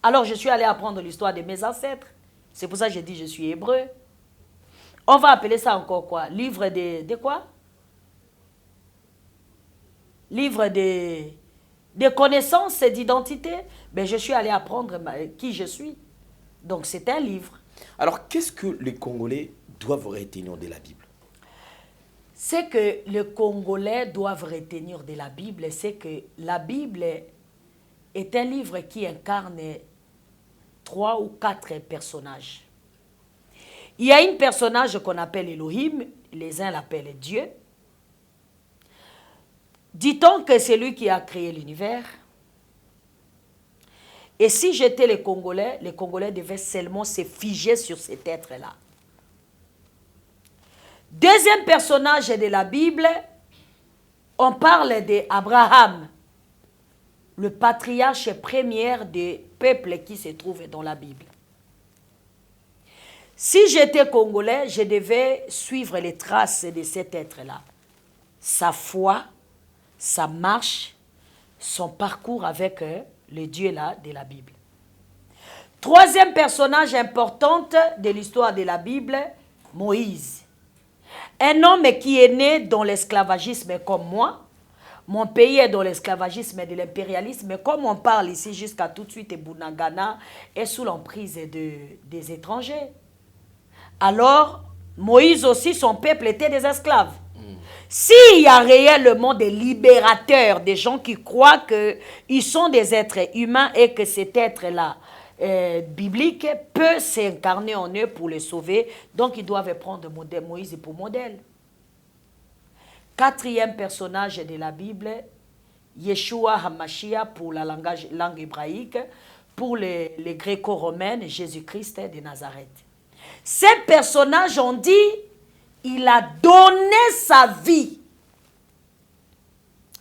Alors, je suis allé apprendre l'histoire de mes ancêtres. C'est pour ça que j'ai dit je suis hébreu. On va appeler ça encore quoi? Livre de quoi? Livre de connaissances et d'identité. Ben, je suis allé apprendre qui je suis. Donc, c'est un livre. Alors, qu'est-ce que les Congolais doivent retenir de la Bible? Ce que les Congolais doivent retenir de la Bible, c'est que la Bible est un livre qui incarne 3 ou 4 personnages. Il y a un personnage qu'on appelle Elohim, les uns l'appellent Dieu. Dit-on que c'est lui qui a créé l'univers. Et si j'étais les Congolais devaient seulement se figer sur cet être-là. Deuxième personnage de la Bible, on parle d'Abraham, le patriarche premier des peuples qui se trouvent dans la Bible. Si j'étais Congolais, je devais suivre les traces de cet être-là. Sa foi, sa marche, son parcours avec le Dieu-là de la Bible. Troisième personnage important de l'histoire de la Bible, Moïse. Un homme qui est né dans l'esclavagisme comme moi. Mon pays est dans l'esclavagisme et de l'impérialisme. Comme on parle ici jusqu'à tout de suite, et Bunagana est sous l'emprise des étrangers. Alors, Moïse aussi, son peuple était des esclaves. S'il y a réellement des libérateurs, des gens qui croient qu'ils sont des êtres humains et que cet être-là, biblique, peut s'incarner en eux pour les sauver, donc ils doivent prendre Moïse pour modèle. Quatrième personnage de la Bible, Yeshua HaMashiach pour la langue hébraïque, pour les gréco-romaines, Jésus-Christ de Nazareth. Ces personnages ont dit, il a donné sa vie.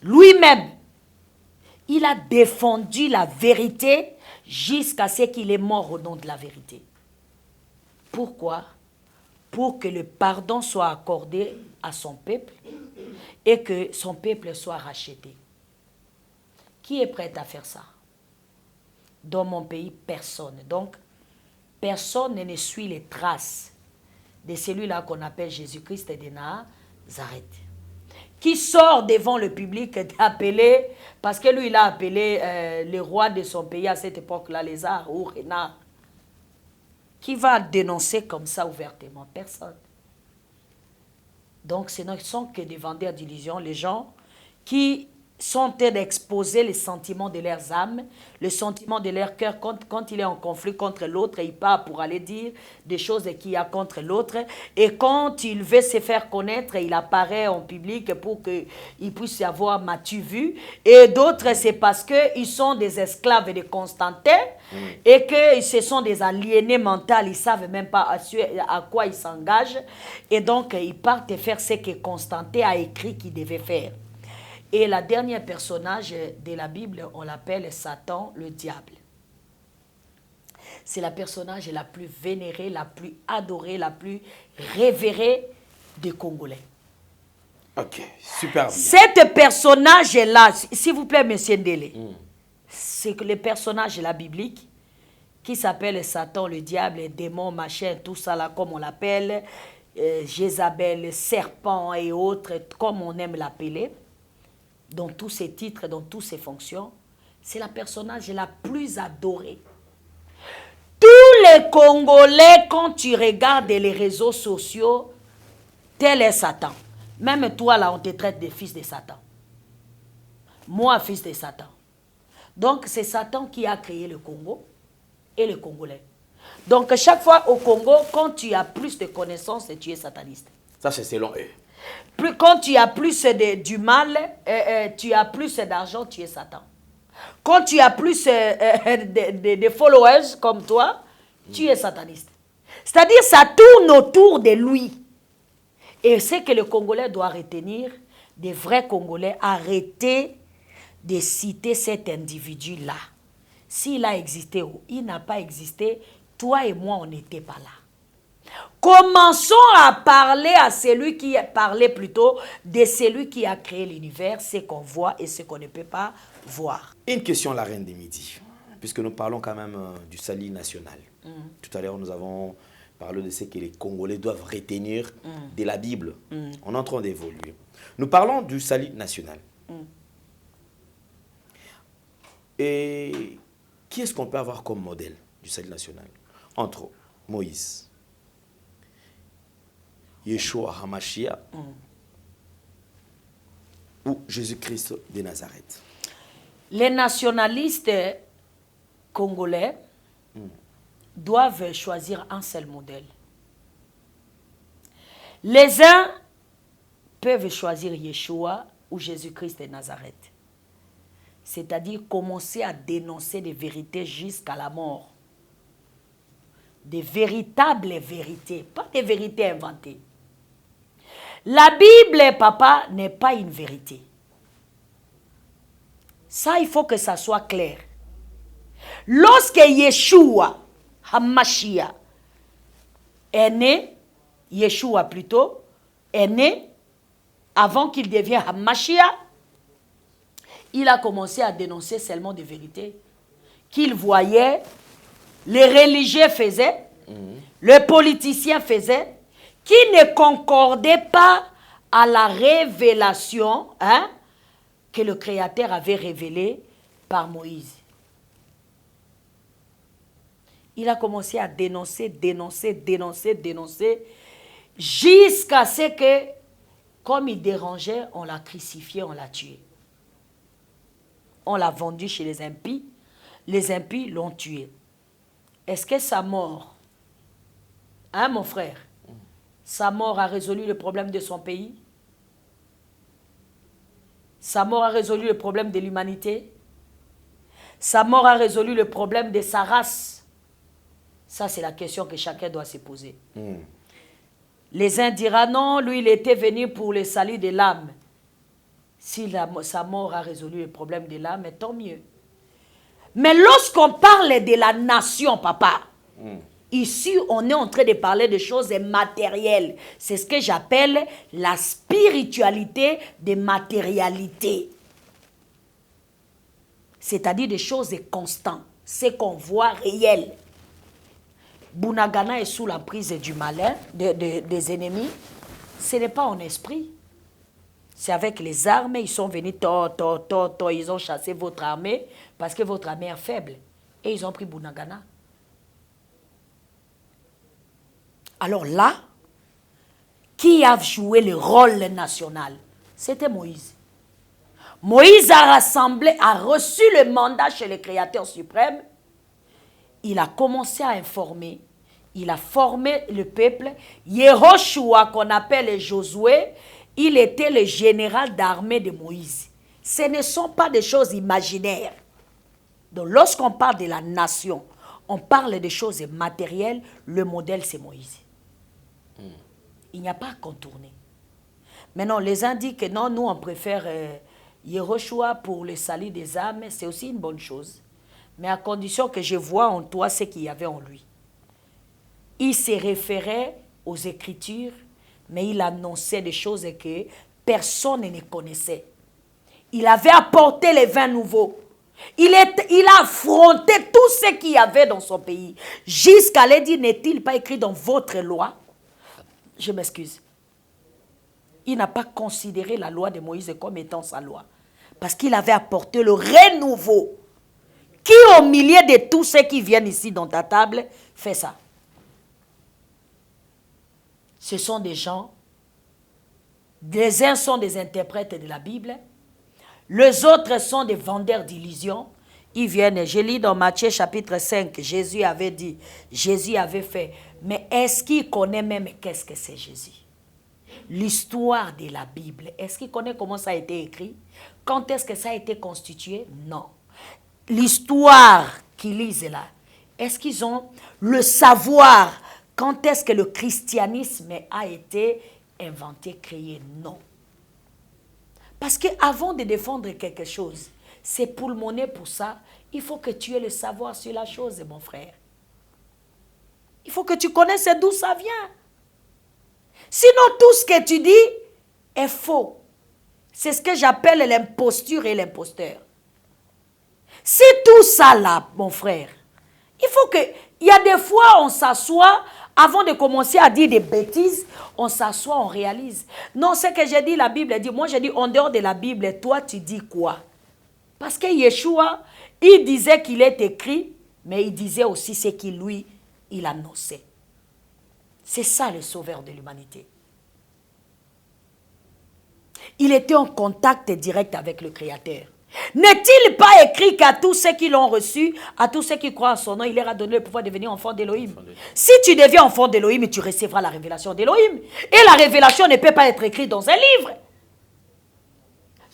Lui-même, il a défendu la vérité jusqu'à ce qu'il est mort au nom de la vérité. Pourquoi? Pour que le pardon soit accordé à son peuple et que son peuple soit racheté. Qui est prêt à faire ça? Dans mon pays, personne. Donc, personne ne suit les traces de celui-là qu'on appelle Jésus-Christ de Nazareth. Qui sort devant le public d'appeler, parce que lui, il a appelé les rois de son pays à cette époque-là, les arts ou renards. Qui va dénoncer comme ça ouvertement? Personne. Donc, ce ne sont que des vendeurs d'illusions, les gens qui sont en train d'exposer les sentiments de leurs âmes, le sentiment de leur cœur quand il est en conflit contre l'autre, il part pour aller dire des choses qu'il y a contre l'autre. Et quand il veut se faire connaître, il apparaît en public pour qu'il puisse avoir « m'as-tu vu ?» Et d'autres, c'est parce qu'ils sont des esclaves de Constantin et que ce sont des aliénés mentaux, ils ne savent même pas à quoi ils s'engagent. Et donc, ils partent faire ce que Constantin a écrit qu'ils devaient faire. Et la dernière personnage de la Bible, on l'appelle Satan, le diable. C'est la personnage la plus vénérée, la plus adorée, la plus révérée des Congolais. Ok, super bien. Cet personnage-là, s'il vous plaît, monsieur Ndele, c'est que le personnage de la biblique qui s'appelle Satan, le diable, le démon, machin, tout ça là, comme on l'appelle, Jézabel, le serpent et autres, comme on aime l'appeler, dans tous ses titres, dans toutes ses fonctions, c'est la personnage la plus adorée. Tous les Congolais, quand tu regardes les réseaux sociaux, tel est Satan. Même toi, là, on te traite de fils de Satan. Moi, fils de Satan. Donc, c'est Satan qui a créé le Congo et les Congolais. Donc, chaque fois au Congo, quand tu as plus de connaissances, tu es sataniste. Ça, c'est selon eux. Quand tu as plus du mal, tu as plus d'argent, tu es Satan. Quand tu as plus de followers comme toi, tu es sataniste. C'est-à-dire, ça tourne autour de lui. Et c'est que le Congolais doit retenir, des vrais Congolais, arrêter de citer cet individu-là. S'il a existé ou il n'a pas existé, toi et moi, on n'était pas là. Commençons à parler à celui qui parlait plutôt de celui qui a créé l'univers, ce qu'on voit et ce qu'on ne peut pas voir. Une question, la reine des midis, puisque nous parlons quand même du salut national. Tout à l'heure, nous avons parlé de ce que les Congolais doivent retenir de la Bible. On est en train d'évoluer. Nous parlons du salut national. Et qui est-ce qu'on peut avoir comme modèle du salut national? Entre Moïse, Yeshua HaMashiach ou Jésus-Christ de Nazareth? Les nationalistes congolais doivent choisir un seul modèle. Les uns peuvent choisir Yeshua ou Jésus-Christ de Nazareth. C'est-à-dire commencer à dénoncer des vérités jusqu'à la mort. Des véritables vérités, pas des vérités inventées. La Bible, papa, n'est pas une vérité. Ça, il faut que ça soit clair. Lorsque Yeshua HaMashiach est né, Yeshua plutôt, est né, avant qu'il devienne HaMashiach, il a commencé à dénoncer seulement des vérités qu'il voyait, les religieux faisaient, les politiciens faisaient, qui ne concordaient pas à la révélation que le Créateur avait révélée par Moïse. Il a commencé à dénoncer, jusqu'à ce que, comme il dérangeait, on l'a crucifié, on l'a tué. On l'a vendu chez les impies. Les impies l'ont tué. Est-ce que sa mort, mon frère, sa mort a résolu le problème de son pays? Sa mort a résolu le problème de l'humanité? Sa mort a résolu le problème de sa race? Ça, c'est la question que chacun doit se poser. Les uns diront non, lui, il était venu pour le salut de l'âme. Si sa mort a résolu le problème de l'âme, tant mieux. Mais lorsqu'on parle de la nation, papa, ici, on est en train de parler de choses matérielles. C'est ce que j'appelle la spiritualité de matérialité. C'est-à-dire des choses constantes, ce qu'on voit réel. Bunagana est sous la prise du malin, des ennemis. Ce n'est pas en esprit. C'est avec les armes, ils sont venus, ils ont chassé votre armée parce que votre armée est faible. Et ils ont pris Bunagana. Alors là, qui a joué le rôle national? C'était Moïse. Moïse a rassemblé, a reçu le mandat chez le Créateur suprême. Il a commencé à informer. Il a formé le peuple. Yehoshua, qu'on appelle Josué, il était le général d'armée de Moïse. Ce ne sont pas des choses imaginaires. Donc, lorsqu'on parle de la nation, on parle de choses matérielles. Le modèle, c'est Moïse. Il n'y a pas à contourner. Maintenant, les uns disent que non, nous, on préfère Yehoshua pour le salut des âmes. C'est aussi une bonne chose. Mais à condition que je vois en toi ce qu'il y avait en lui. Il se référait aux Écritures, mais il annonçait des choses que personne ne connaissait. Il avait apporté les vins nouveaux. Il a affronté tout ce qu'il y avait dans son pays. Jusqu'à aller dire, n'est-il pas écrit dans votre loi? Je m'excuse. Il n'a pas considéré la loi de Moïse comme étant sa loi. Parce qu'il avait apporté le renouveau. Qui au milieu de tous ceux qui viennent ici dans ta table fait ça? Ce sont des gens, les uns sont des interprètes de la Bible, les autres sont des vendeurs d'illusions. Ils viennent, je lis dans Matthieu chapitre 5, Jésus avait dit, Jésus avait fait, mais est-ce qu'il connaît même qu'est-ce que c'est Jésus? L'histoire de la Bible, est-ce qu'il connaît comment ça a été écrit? Quand est-ce que ça a été constitué? Non. L'histoire qu'ils lisent là, est-ce qu'ils ont le savoir quand est-ce que le christianisme a été inventé, créé? Non. Parce qu'avant de défendre quelque chose, c'est pour le monnaie pour ça, il faut que tu aies le savoir sur la chose, mon frère. Il faut que tu connaisses d'où ça vient. Sinon, tout ce que tu dis est faux. C'est ce que j'appelle l'imposture et l'imposteur. C'est tout ça là, mon frère. Il faut que... Il y a des fois, on s'assoit, avant de commencer à dire des bêtises, on s'assoit, on réalise. Non, ce que j'ai dit, la Bible dit, moi j'ai dit, en dehors de la Bible, toi tu dis quoi? Parce que Yeshua, il disait qu'il est écrit, mais il disait aussi ce qu'il lui, il annonçait. C'est ça le sauveur de l'humanité. Il était en contact direct avec le Créateur. N'est-il pas écrit qu'à tous ceux qui l'ont reçu, à tous ceux qui croient en son nom, il leur a donné le pouvoir de devenir enfant d'Élohim? Si tu deviens enfant d'Élohim, tu recevras la révélation d'Élohim. Et la révélation ne peut pas être écrite dans un livre.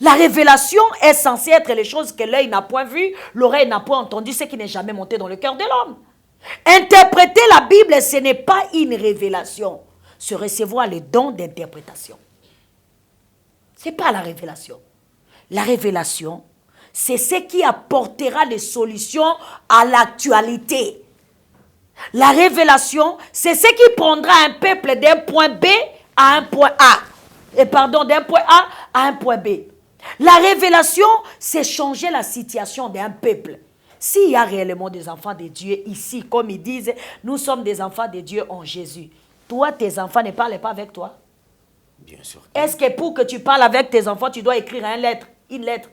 La révélation est censée être les choses que l'œil n'a point vues, l'oreille n'a point entendu, ce qui n'est jamais monté dans le cœur de l'homme. Interpréter la Bible, ce n'est pas une révélation. Se recevoir le don d'interprétation. Ce n'est pas la révélation. La révélation, c'est ce qui apportera des solutions à l'actualité. La révélation, c'est ce qui prendra un peuple d'un point B à un point A. D'un point A à un point B. La révélation, c'est changer la situation d'un peuple. S'il y a réellement des enfants de Dieu ici, comme ils disent, nous sommes des enfants de Dieu en Jésus. Toi, tes enfants ne parlent pas avec toi? Bien sûr. Est-ce que pour que tu parles avec tes enfants, tu dois écrire une lettre?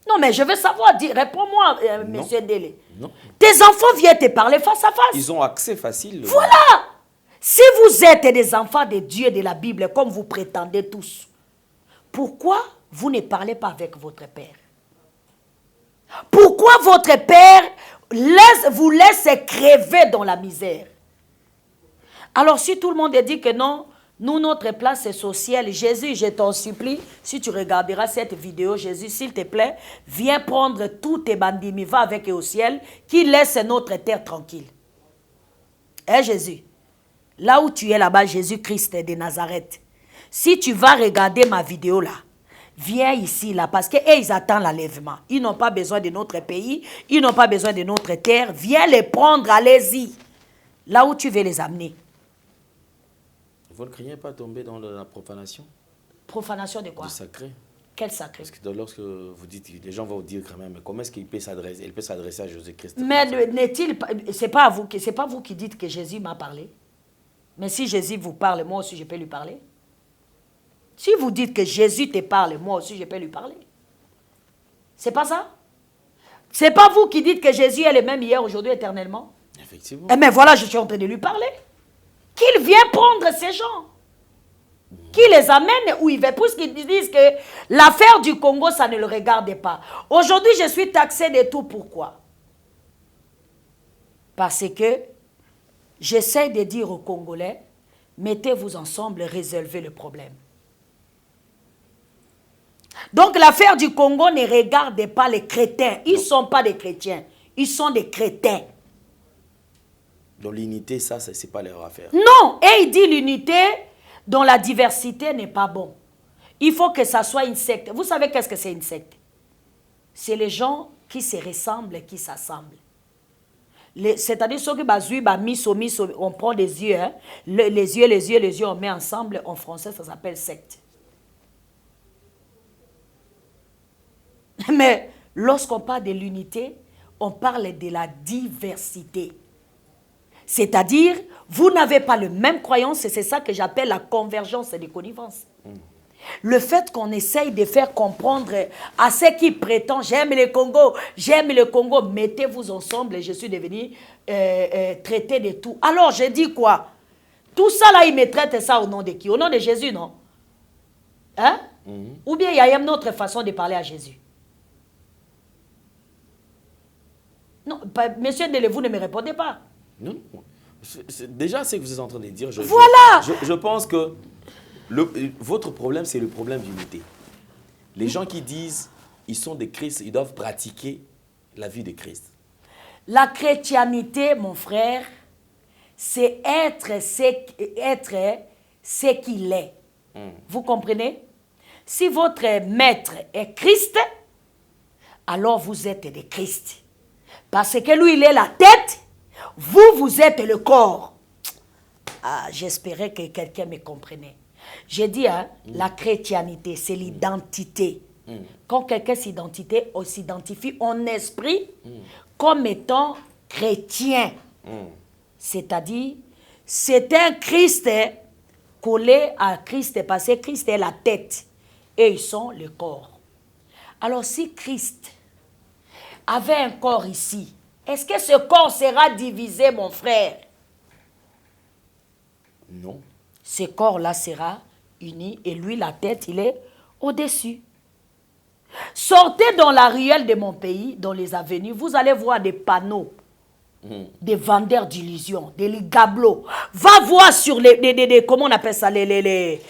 Non, mais je veux savoir, réponds-moi, monsieur Ndele. Non. Tes enfants viennent te parler face à face. Ils ont accès facile. Voilà. Si vous êtes des enfants de Dieu et de la Bible, comme vous prétendez tous, pourquoi vous ne parlez pas avec votre Père? Pourquoi votre Père vous laisse crever dans la misère? Alors si tout le monde dit que non, nous, notre place est sociale, Jésus, je t'en supplie, si tu regarderas cette vidéo, Jésus, s'il te plaît, viens prendre tous tes bandits, va avec eux au ciel, qui laisse notre terre tranquille. Hein, Jésus? Là où tu es là-bas, Jésus-Christ de Nazareth, si tu vas regarder ma vidéo là, viens ici, là, parce qu'ils attendent l'enlèvement. Ils n'ont pas besoin de notre pays, ils n'ont pas besoin de notre terre. Viens les prendre, allez-y. Là où tu veux les amener. Vous ne craignez pas tomber dans la profanation? Profanation de quoi? Du sacré. Quel sacré? Parce que lorsque vous dites, les gens vont vous dire quand même, mais comment est-ce qu'il peut s'adresser? Il peut s'adresser à Jésus-Christ. Mais n'est-il pas, c'est pas vous qui dites que Jésus m'a parlé. Mais si Jésus vous parle, moi aussi je peux lui parler. Si vous dites que Jésus te parle, moi aussi je peux lui parler. C'est pas ça? C'est pas vous qui dites que Jésus est le même hier, aujourd'hui, éternellement? Effectivement. Eh bien voilà, je suis en train de lui parler. Qu'il vienne prendre ces gens. Qu'il les amène où il veut. Puisqu'ils disent que l'affaire du Congo, ça ne le regarde pas. Aujourd'hui, je suis taxé de tout. Pourquoi? Parce que j'essaie de dire aux Congolais, mettez-vous ensemble et résolvez le problème. Donc l'affaire du Congo ne regarde pas les crétins. Ils ne sont pas des chrétiens. Ils sont des crétins. Donc l'unité, ça, ce n'est pas leur affaire. Non. Et il dit l'unité dont la diversité n'est pas bon. Il faut que ça soit une secte. Vous savez qu'est-ce que c'est une secte? C'est les gens qui se ressemblent et qui s'assemblent. C'est-à-dire ceux qui bazouillent, on prend des yeux, hein. Les yeux, on met ensemble. En français, ça s'appelle secte. Mais lorsqu'on parle de l'unité, on parle de la diversité. C'est-à-dire, vous n'avez pas le même croyance, et c'est ça que j'appelle la convergence et la connivence. Le fait qu'on essaye de faire comprendre à ceux qui prétendent j'aime le Congo, mettez-vous ensemble et je suis devenu traité de tout. Alors je dis quoi? Tout ça là, ils me traitent ça au nom de qui? Au nom de Jésus, non? Hein? Ou bien il y a une autre façon de parler à Jésus? Non, monsieur Ndele, vous ne me répondez pas. Non. Déjà, c'est ce que vous êtes en train de dire. Voilà. Je pense que votre problème, c'est le problème d'unité. Les gens qui disent ils sont des Christ, ils doivent pratiquer la vie de Christ. La chrétienté, mon frère, c'est être ce qu'il est. Vous comprenez? Si votre maître est Christ, alors vous êtes des Christ. Parce que lui, il est la tête, vous êtes le corps. Ah, j'espérais que quelqu'un me comprenait. J'ai dit, hein, la chrétienté, c'est l'identité. Quand quelqu'un s'identifie en esprit comme étant chrétien. C'est-à-dire, c'est un Christ collé à Christ parce que Christ est la tête et ils sont le corps. Alors si Christ avait un corps ici, est-ce que ce corps sera divisé, mon frère? Non. Ce corps-là sera uni et lui, la tête, il est au-dessus. Sortez dans la ruelle de mon pays, dans les avenues, vous allez voir des panneaux, des vendeurs d'illusions, des ligablos. Va voir sur comment on appelle ça, les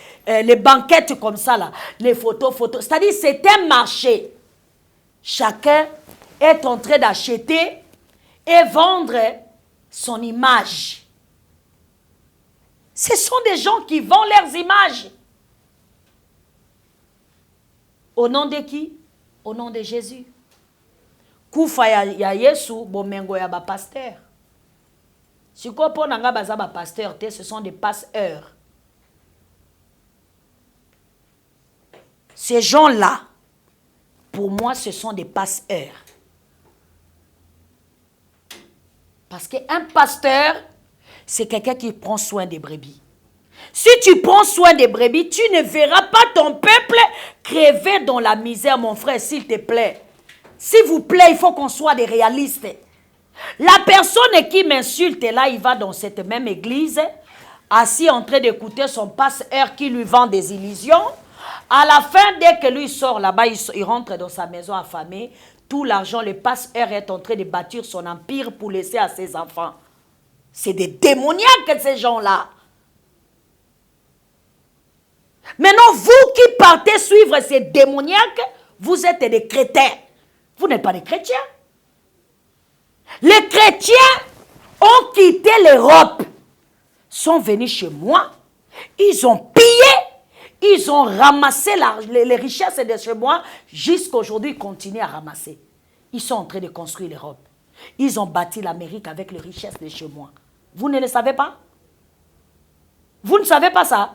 banquettes comme ça, là, les photos. C'est-à-dire, c'est un marché. Chacun est en train d'acheter et vendre son image. Ce sont des gens qui vendent leurs images. Au nom de qui? Au nom de Jésus. Kufa ya Yesu, bomengo ya ba pasteur. Si ko po nanga baza ba pasteur, ce sont des passeurs. Ces gens-là, pour moi, ce sont des passeurs. Parce qu'un pasteur, c'est quelqu'un qui prend soin des brebis. Si tu prends soin des brebis, tu ne verras pas ton peuple crever dans la misère, mon frère, s'il te plaît. S'il vous plaît, il faut qu'on soit des réalistes. La personne qui m'insulte, là, il va dans cette même église, assis en train d'écouter son pasteur qui lui vend des illusions. À la fin, dès que lui sort là-bas, il rentre dans sa maison affamée. Tout l'argent, le pasteur est en train de bâtir son empire pour laisser à ses enfants. C'est des démoniaques, ces gens-là. Maintenant, vous qui partez suivre ces démoniaques, vous êtes des chrétiens. Vous n'êtes pas des chrétiens. Les chrétiens ont quitté l'Europe, sont venus chez moi, ils ont pillé, ils ont ramassé les richesses de chez moi, jusqu'à aujourd'hui, ils continuent à ramasser. Ils sont en train de construire l'Europe. Ils ont bâti l'Amérique avec les richesses de chez moi. Vous ne le savez pas? Vous ne savez pas ça?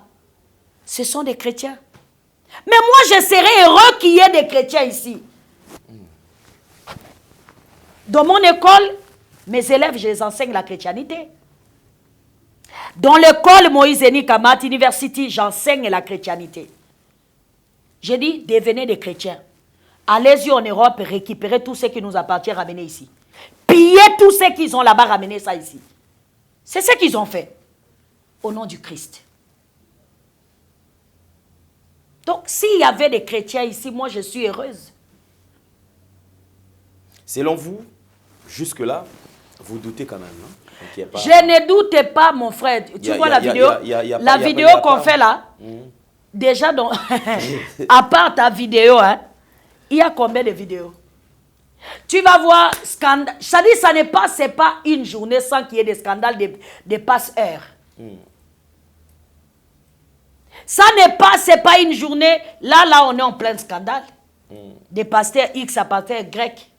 Ce sont des chrétiens. Mais moi, je serais heureux qu'il y ait des chrétiens ici. Dans mon école, mes élèves, je les enseigne la chrétienté. Dans l'école Moïse Eni Kamat University, j'enseigne la chrétienté. J'ai dit, devenez des chrétiens. Allez-y en Europe et récupérez tout ce qui nous appartient, ramenez ici. Pillez tout ce qu'ils ont là-bas, ramenez ça ici. C'est ce qu'ils ont fait. Au nom du Christ. Donc, s'il y avait des chrétiens ici, moi, je suis heureuse. Selon vous, jusque-là, vous doutez quand même, non? Je ne doute pas, mon frère. Tu vois la vidéo? La vidéo qu'on fait là, déjà, à part ta vidéo, hein, il y a combien de vidéos? Tu vas voir, scandale. C'est-à-dire, ça n'est pas, c'est pas une journée sans qu'il y ait des scandales de passe-heures. Ça n'est pas, c'est pas une journée. Là, on est en plein scandale. Des pasteurs X à pasteurs Y.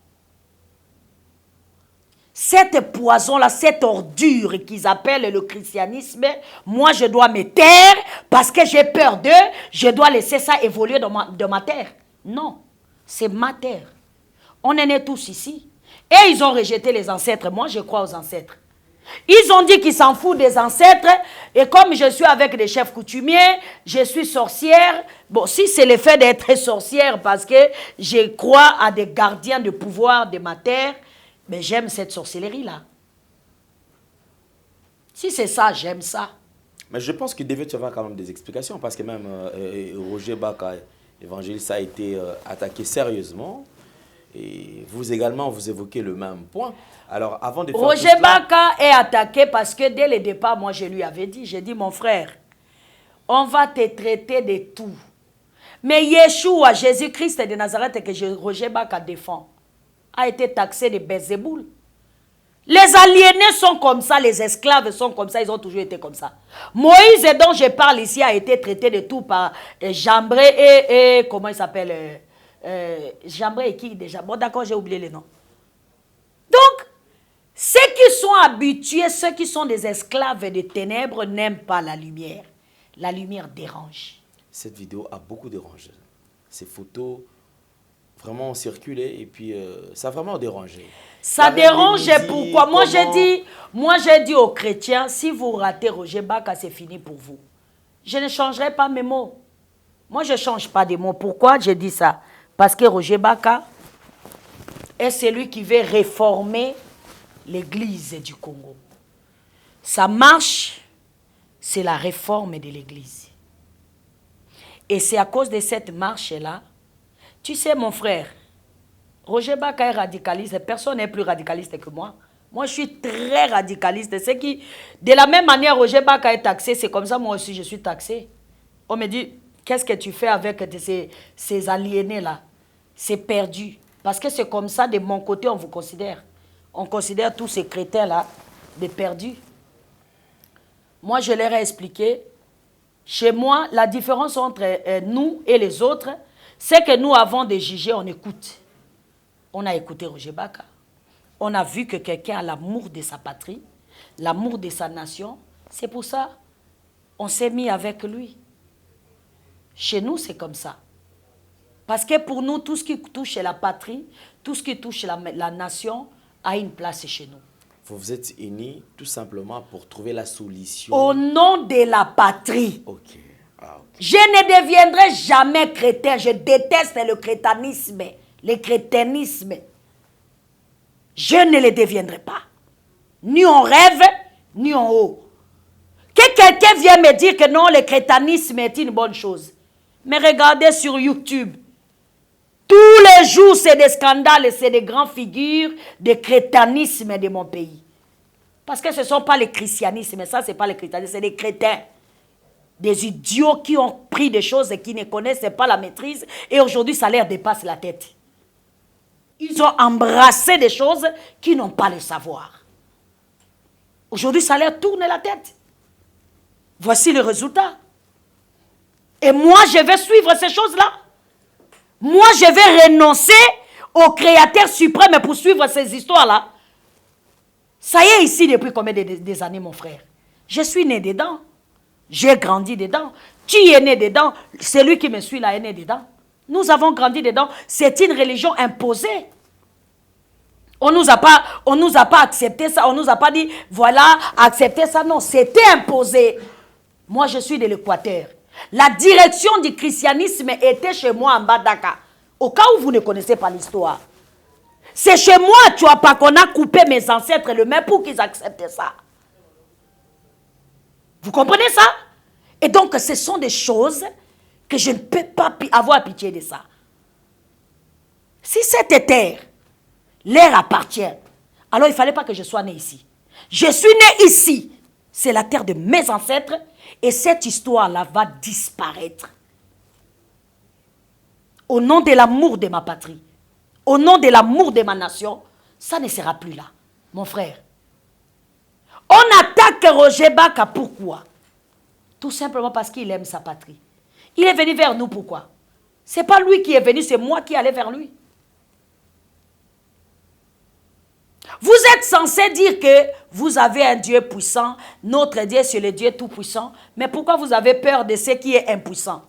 Cette poison-là, cette ordure qu'ils appellent le christianisme, moi je dois me taire parce que j'ai peur d'eux, je dois laisser ça évoluer dans ma terre. Non, c'est ma terre. On est nés tous ici. Et ils ont rejeté les ancêtres. Moi, je crois aux ancêtres. Ils ont dit qu'ils s'en foutent des ancêtres. Et comme je suis avec des chefs coutumiers, je suis sorcière. Bon, si c'est le fait d'être sorcière parce que je crois à des gardiens de pouvoir de ma terre, mais j'aime cette sorcellerie-là. Si c'est ça, j'aime ça. Mais je pense qu'il devait y avoir quand même des explications parce que même Roger Baka, évangéliste, a été attaqué sérieusement. Et vous également, vous évoquez le même point. Alors, avant de faire Roger Baka est attaqué parce que dès le départ, moi, je lui avais dit, j'ai dit, mon frère, on va te traiter de tout. Mais Yeshua, Jésus-Christ de Nazareth, que Roger Baka défend, a été taxé de Belzéboul. Les aliénés sont comme ça, les esclaves sont comme ça, ils ont toujours été comme ça. Moïse, dont je parle ici, a été traité de tout par Jambré et comment il s'appelle Jambré et qui déjà? Bon, d'accord, j'ai oublié les noms. Donc, ceux qui sont habitués, ceux qui sont des esclaves des ténèbres n'aiment pas la lumière. La lumière dérange. Cette vidéo a beaucoup dérangé. Ces photos vraiment ont circulé et puis ça a vraiment dérangé. Ça dérange pourquoi? Moi, j'ai dit aux chrétiens, si vous ratez Roger Baka, c'est fini pour vous. Je ne changerai pas mes mots. Moi, je ne change pas de mots. Pourquoi j'ai dit ça? Parce que Roger Baka est celui qui veut réformer l'église du Congo. Sa marche, c'est la réforme de l'église. Et c'est à cause de cette marche-là, tu sais mon frère, Roger Baka est radicaliste, personne n'est plus radicaliste que moi. Moi je suis très radicaliste. C'est qui, de la même manière Roger Baka est taxé, c'est comme ça moi aussi je suis taxé. On me dit, qu'est-ce que tu fais avec ces aliénés-là? C'est perdu. Parce que c'est comme ça, de mon côté, on vous considère. On considère tous ces crétins-là des perdus. Moi, je leur ai expliqué. Chez moi, la différence entre nous et les autres, c'est que nous, avant de juger, on écoute. On a écouté Roger Baka. On a vu que quelqu'un a l'amour de sa patrie, l'amour de sa nation. C'est pour ça on s'est mis avec lui. Chez nous, c'est comme ça. Parce que pour nous, tout ce qui touche la patrie, tout ce qui touche la nation, a une place chez nous. Vous vous êtes unis tout simplement pour trouver la solution. Au nom de la patrie. Ok. Ah, okay. Je ne deviendrai jamais chrétien. Je déteste le crétanisme. Le crétinisme. Je ne le deviendrai pas. Ni en rêve, ni en haut. Que quelqu'un vienne me dire que non, le crétanisme est une bonne chose. Mais regardez sur YouTube. Tous les jours, c'est des scandales et c'est des grandes figures de crétanisme de mon pays. Parce que ce ne sont pas les christianismes, ça, ce n'est pas les christianismes, c'est des crétins. Des idiots qui ont pris des choses et qui ne connaissent pas la maîtrise et aujourd'hui, ça leur dépasse la tête. Ils ont embrassé des choses qui n'ont pas le savoir. Aujourd'hui, ça leur tourne la tête. Voici le résultat. Et moi, je vais suivre ces choses-là. Moi, je vais renoncer au Créateur suprême pour suivre ces histoires-là. Ça y est ici depuis combien des années, mon frère? Je suis né dedans. J'ai grandi dedans. Tu es né dedans. Celui qui me suit là est né dedans. Nous avons grandi dedans. C'est une religion imposée. On nous a pas accepté ça. On nous a pas dit, voilà, acceptez ça. Non, c'était imposé. Moi, je suis de l'Équateur. La direction du christianisme était chez moi en Badaka. Au cas où vous ne connaissez pas l'histoire. C'est chez moi, tu vois pas, qu'on a coupé mes ancêtres le main pour qu'ils acceptent ça. Vous comprenez ça? Et donc, ce sont des choses que je ne peux pas avoir pitié de ça. Si cette terre leur appartient, alors il ne fallait pas que je sois né ici. Je suis né ici. C'est la terre de mes ancêtres et cette histoire-là va disparaître. Au nom de l'amour de ma patrie, au nom de l'amour de ma nation, ça ne sera plus là, mon frère. On attaque Roger Baka, pourquoi? Tout simplement parce qu'il aime sa patrie. Il est venu vers nous, pourquoi? Ce n'est pas lui qui est venu, c'est moi qui allais vers lui. Vous êtes censé dire que vous avez un Dieu puissant, notre Dieu c'est le Dieu tout-puissant, mais pourquoi vous avez peur de ce qui est impuissant?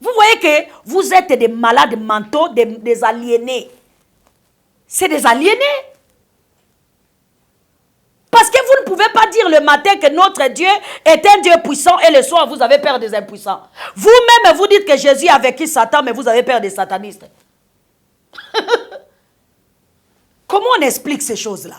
Vous voyez que vous êtes des malades mentaux, des aliénés. C'est des aliénés. Parce que vous ne pouvez pas dire le matin que notre Dieu est un Dieu puissant et le soir vous avez peur des impuissants. Vous-même vous dites que Jésus a vaincu Satan, mais vous avez peur des satanistes. Comment on explique ces choses-là?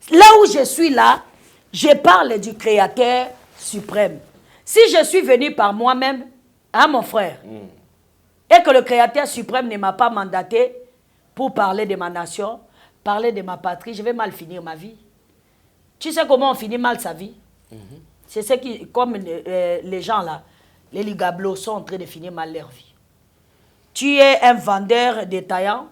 Là où je suis là, je parle du Créateur suprême. Si je suis venu par moi-même, hein mon frère, et que le Créateur suprême ne m'a pas mandaté pour parler de ma nation, parler de ma patrie, je vais mal finir ma vie. Tu sais comment on finit mal sa vie? C'est ce qui, comme les gens là, les ligablos sont en train de finir mal leur vie. Tu es un vendeur détaillant,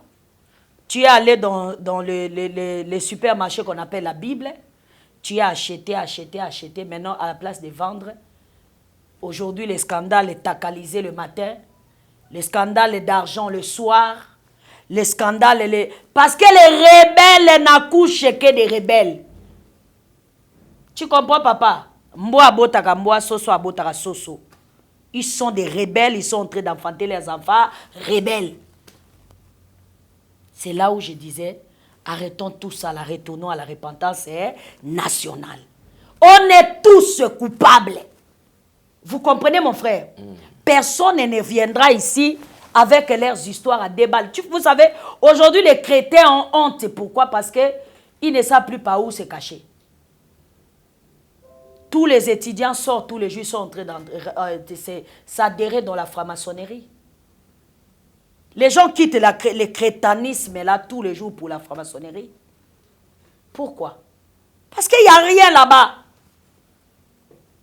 tu es allé dans les supermarchés qu'on appelle la Bible, tu as acheté. Maintenant, à la place de vendre, aujourd'hui, les scandales est tacalisé le matin, les scandales d'argent le soir, les scandales... Parce que les rebelles n'accouchent que des rebelles. Tu comprends, papa? Mboa botaka mboa, soso abotaka soso. Ils sont des rebelles, ils sont en train d'enfanter leurs enfants rebelles. C'est là où je disais, arrêtons tout ça, retournons à la repentance nationale. On est tous coupables. Vous comprenez, mon frère? Personne ne viendra ici avec leurs histoires à déballer. Vous savez, aujourd'hui, les chrétiens ont honte. Pourquoi? Parce qu'ils ne savent plus par où se cacher. Tous les étudiants sortent, tous les juifs sont en train s'adhérer dans la franc-maçonnerie. Les gens quittent le crétanisme là tous les jours pour la franc-maçonnerie. Pourquoi? Parce qu'il n'y a rien là-bas.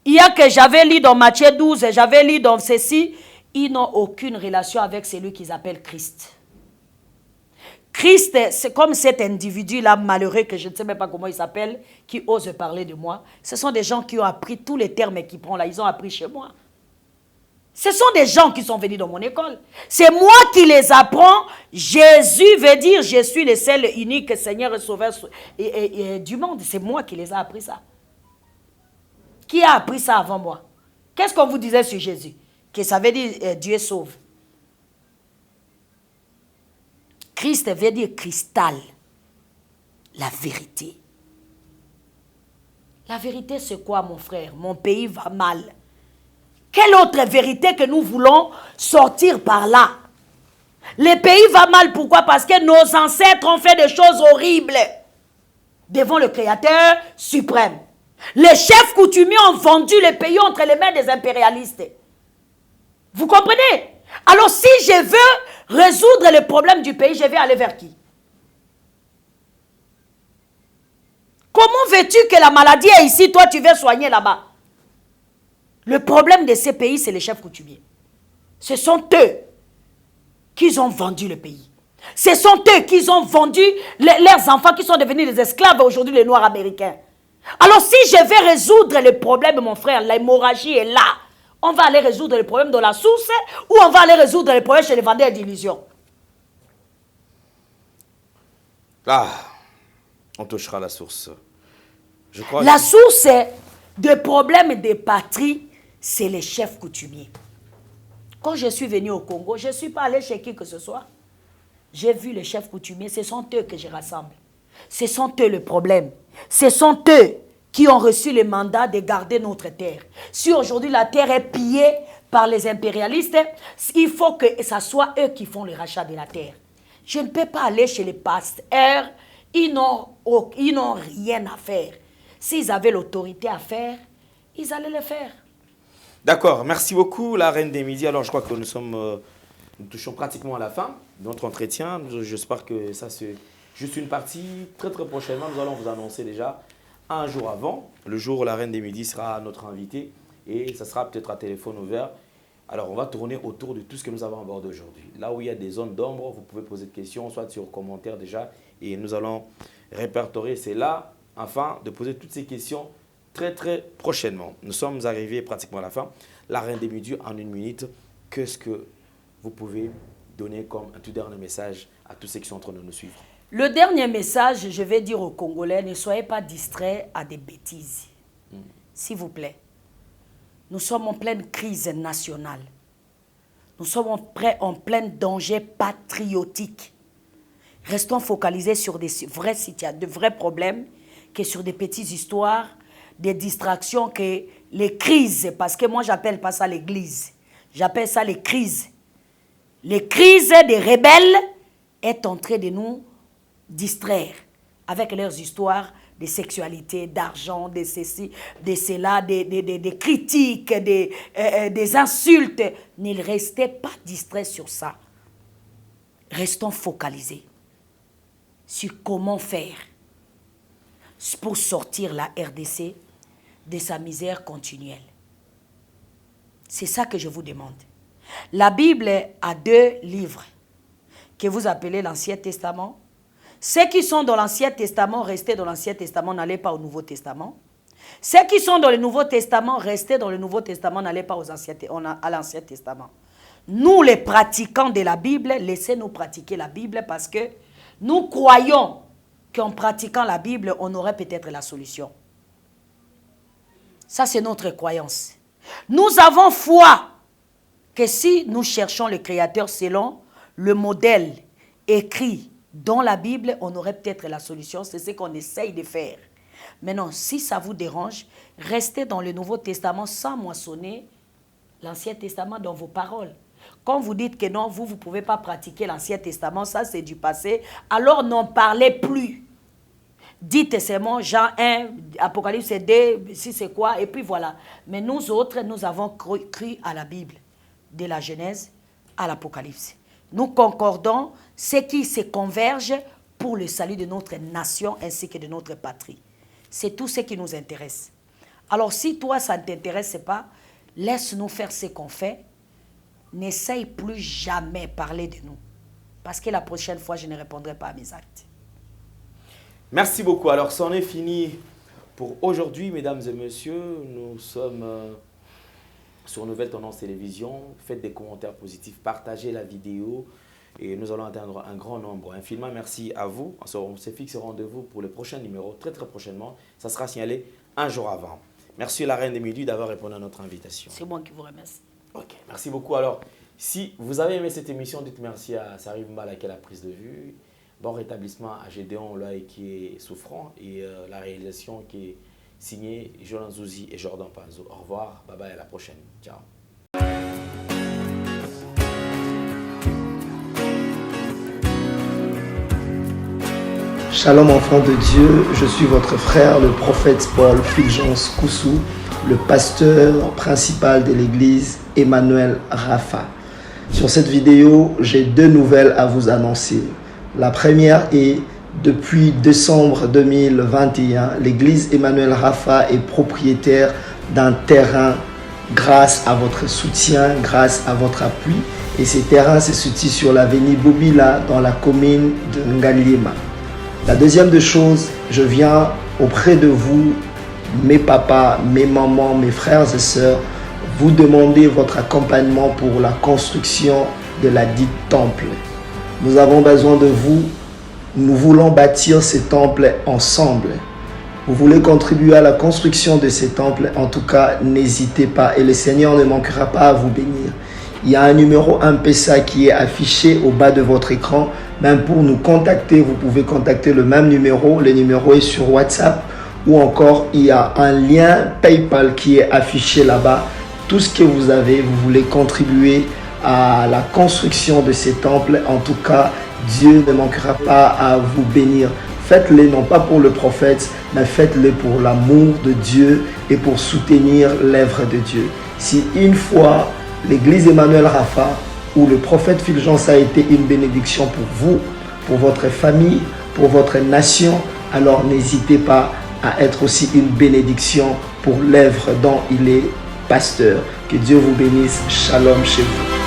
Il y a que j'avais lu dans Matthieu 12, j'avais lu dans ceci, ils n'ont aucune relation avec celui qu'ils appellent Christ. Christ, c'est comme cet individu-là malheureux, que je ne sais même pas comment il s'appelle, qui ose parler de moi. Ce sont des gens qui ont appris tous les termes qu'ils prennent là, ils ont appris chez moi. Ce sont des gens qui sont venus dans mon école. C'est moi qui les apprends. Jésus veut dire, je suis le seul unique Seigneur et Sauveur du monde. C'est moi qui les ai appris ça. Qui a appris ça avant moi? Qu'est-ce qu'on vous disait sur Jésus? Que ça veut dire Dieu sauve. Christ veut dire cristal. La vérité. La vérité, c'est quoi, mon frère? Mon pays va mal. Quelle autre vérité que nous voulons sortir par là? Le pays va mal, pourquoi? Parce que nos ancêtres ont fait des choses horribles devant le Créateur suprême. Les chefs coutumiers ont vendu le pays entre les mains des impérialistes. Vous comprenez? Alors si je veux résoudre le problème du pays, je vais aller vers qui? Comment veux-tu que la maladie est ici, toi tu veux soigner là-bas? Le problème de ces pays, c'est les chefs coutumiers. Ce sont eux qui ont vendu le pays. Ce sont eux qui ont vendu leurs enfants qui sont devenus des esclaves aujourd'hui, les Noirs américains. Alors si je vais résoudre le problème, mon frère, l'hémorragie est là. On va aller résoudre le problème dans la source ou on va aller résoudre le problème chez les vendeurs d'illusions? Ah, on touchera la source. Je crois la source de problème des patries, c'est les chefs coutumiers. Quand je suis venu au Congo, je ne suis pas allé chez qui que ce soit. J'ai vu les chefs coutumiers, ce sont eux que je rassemble. Ce sont eux le problème. Ce sont eux qui ont reçu le mandat de garder notre terre. Si aujourd'hui la terre est pillée par les impérialistes, il faut que ce soit eux qui font le rachat de la terre. Je ne peux pas aller chez les pasteurs, ils n'ont rien à faire. S'ils avaient l'autorité à faire, ils allaient le faire. D'accord, merci beaucoup, la Reine des Midis. Alors, je crois que nous touchons pratiquement à la fin de notre entretien. J'espère que ça, c'est juste une partie. Très, très prochainement, nous allons vous annoncer déjà un jour avant, le jour où la Reine des Midis sera notre invitée. Et ça sera peut-être à téléphone ouvert. Alors, on va tourner autour de tout ce que nous avons abordé aujourd'hui. Là où il y a des zones d'ombre, vous pouvez poser des questions, soit sur commentaires déjà. Et nous allons répertorier. C'est là, afin de poser toutes ces questions très, très prochainement. Nous sommes arrivés pratiquement à la fin. La Reine des Midis, en une minute, qu'est-ce que vous pouvez donner comme un tout dernier message à tous ceux qui sont en train de nous suivre? Le dernier message, je vais dire aux Congolais, ne soyez pas distraits à des bêtises. S'il vous plaît. Nous sommes en pleine crise nationale. Nous sommes en plein danger patriotique. Restons focalisés sur des vraies situations, de vrais problèmes, que sur des petites histoires, des distractions, que les crises, parce que moi j'appelle pas ça l'église, j'appelle ça les crises. Les crises des rebelles est en train de nous distraire avec leurs histoires de sexualité, d'argent, de ceci, de cela, des critiques, des insultes. Ne restez pas distraits sur ça. Restons focalisés sur comment faire pour sortir la RDC de sa misère continuelle. C'est ça que je vous demande. La Bible a 2 livres que vous appelez l'Ancien Testament. Ceux qui sont dans l'Ancien Testament, restez dans l'Ancien Testament, n'allez pas au Nouveau Testament. Ceux qui sont dans le Nouveau Testament, restez dans le Nouveau Testament, n'allez pas à l'Ancien Testament. Nous, les pratiquants de la Bible, laissez-nous pratiquer la Bible parce que nous croyons qu'en pratiquant la Bible, on aurait peut-être la solution. Ça, c'est notre croyance. Nous avons foi que si nous cherchons le Créateur selon le modèle écrit dans la Bible, on aurait peut-être la solution. C'est ce qu'on essaye de faire. Maintenant, si ça vous dérange, restez dans le Nouveau Testament sans moissonner l'Ancien Testament dans vos paroles. Quand vous dites que non, vous ne pouvez pas pratiquer l'Ancien Testament, ça c'est du passé, alors n'en parlez plus. Dites seulement Jean 1, Apocalypse 2, si c'est quoi, et puis voilà. Mais nous autres, nous avons cru à la Bible, de la Genèse à l'Apocalypse. Nous concordons ce qui se converge pour le salut de notre nation ainsi que de notre patrie. C'est tout ce qui nous intéresse. Alors si toi, ça ne t'intéresse pas, laisse-nous faire ce qu'on fait. N'essaye plus jamais parler de nous. Parce que la prochaine fois, je ne répondrai pas à mes actes. Merci beaucoup. Alors, c'en est fini pour aujourd'hui, mesdames et messieurs. Nous sommes sur Nouvelle Tendance Télévision. Faites des commentaires positifs, partagez la vidéo et nous allons atteindre un grand nombre. Infiniment merci à vous. On se fixe rendez-vous pour le prochain numéro, très prochainement. Ça sera signalé un jour avant. Merci la Reine des Midi d'avoir répondu à notre invitation. C'est moi qui vous remercie. Ok, merci beaucoup. Alors, si vous avez aimé cette émission, dites merci à Sariv Mbala qui a la prise de vue. Bon rétablissement à Gédéon là, qui est souffrant et la réalisation qui est signée Jolan Zouzi et Jordan Panzo. Au revoir, bye bye, à la prochaine. Ciao. Shalom enfants de Dieu, je suis votre frère, le prophète Paul Fulgence Koussou, le pasteur principal de l'église Emmanuel Rapha. Sur cette vidéo, j'ai 2 nouvelles à vous annoncer. La première est, depuis décembre 2021, l'église Emmanuel Rapha est propriétaire d'un terrain grâce à votre soutien, grâce à votre appui. Et ces terrains se situent sur l'avenue Bobila dans la commune de Ngaliema. La deuxième des choses, je viens auprès de vous, mes papas, mes mamans, mes frères et sœurs, vous demander votre accompagnement pour la construction de la dite temple. Nous avons besoin de vous. Nous voulons bâtir ce temple ensemble. Vous voulez contribuer à la construction de ce temple, en tout cas, n'hésitez pas et le Seigneur ne manquera pas à vous bénir. Il y a un numéro M-Pesa qui est affiché au bas de votre écran. Même pour nous contacter, vous pouvez contacter le même numéro. Le numéro est sur WhatsApp ou encore il y a un lien PayPal qui est affiché là-bas. Tout ce que vous avez, vous voulez contribuer à la construction de ces temples. En tout cas, Dieu ne manquera pas à vous bénir. Faites-le non pas pour le prophète, mais faites-le pour l'amour de Dieu et pour soutenir l'œuvre de Dieu. Si une fois l'église Emmanuel Rapha où le prophète Fulgence a été une bénédiction pour vous, pour votre famille, pour votre nation, alors n'hésitez pas à être aussi une bénédiction pour l'œuvre dont il est pasteur. Que Dieu vous bénisse. Shalom chez vous.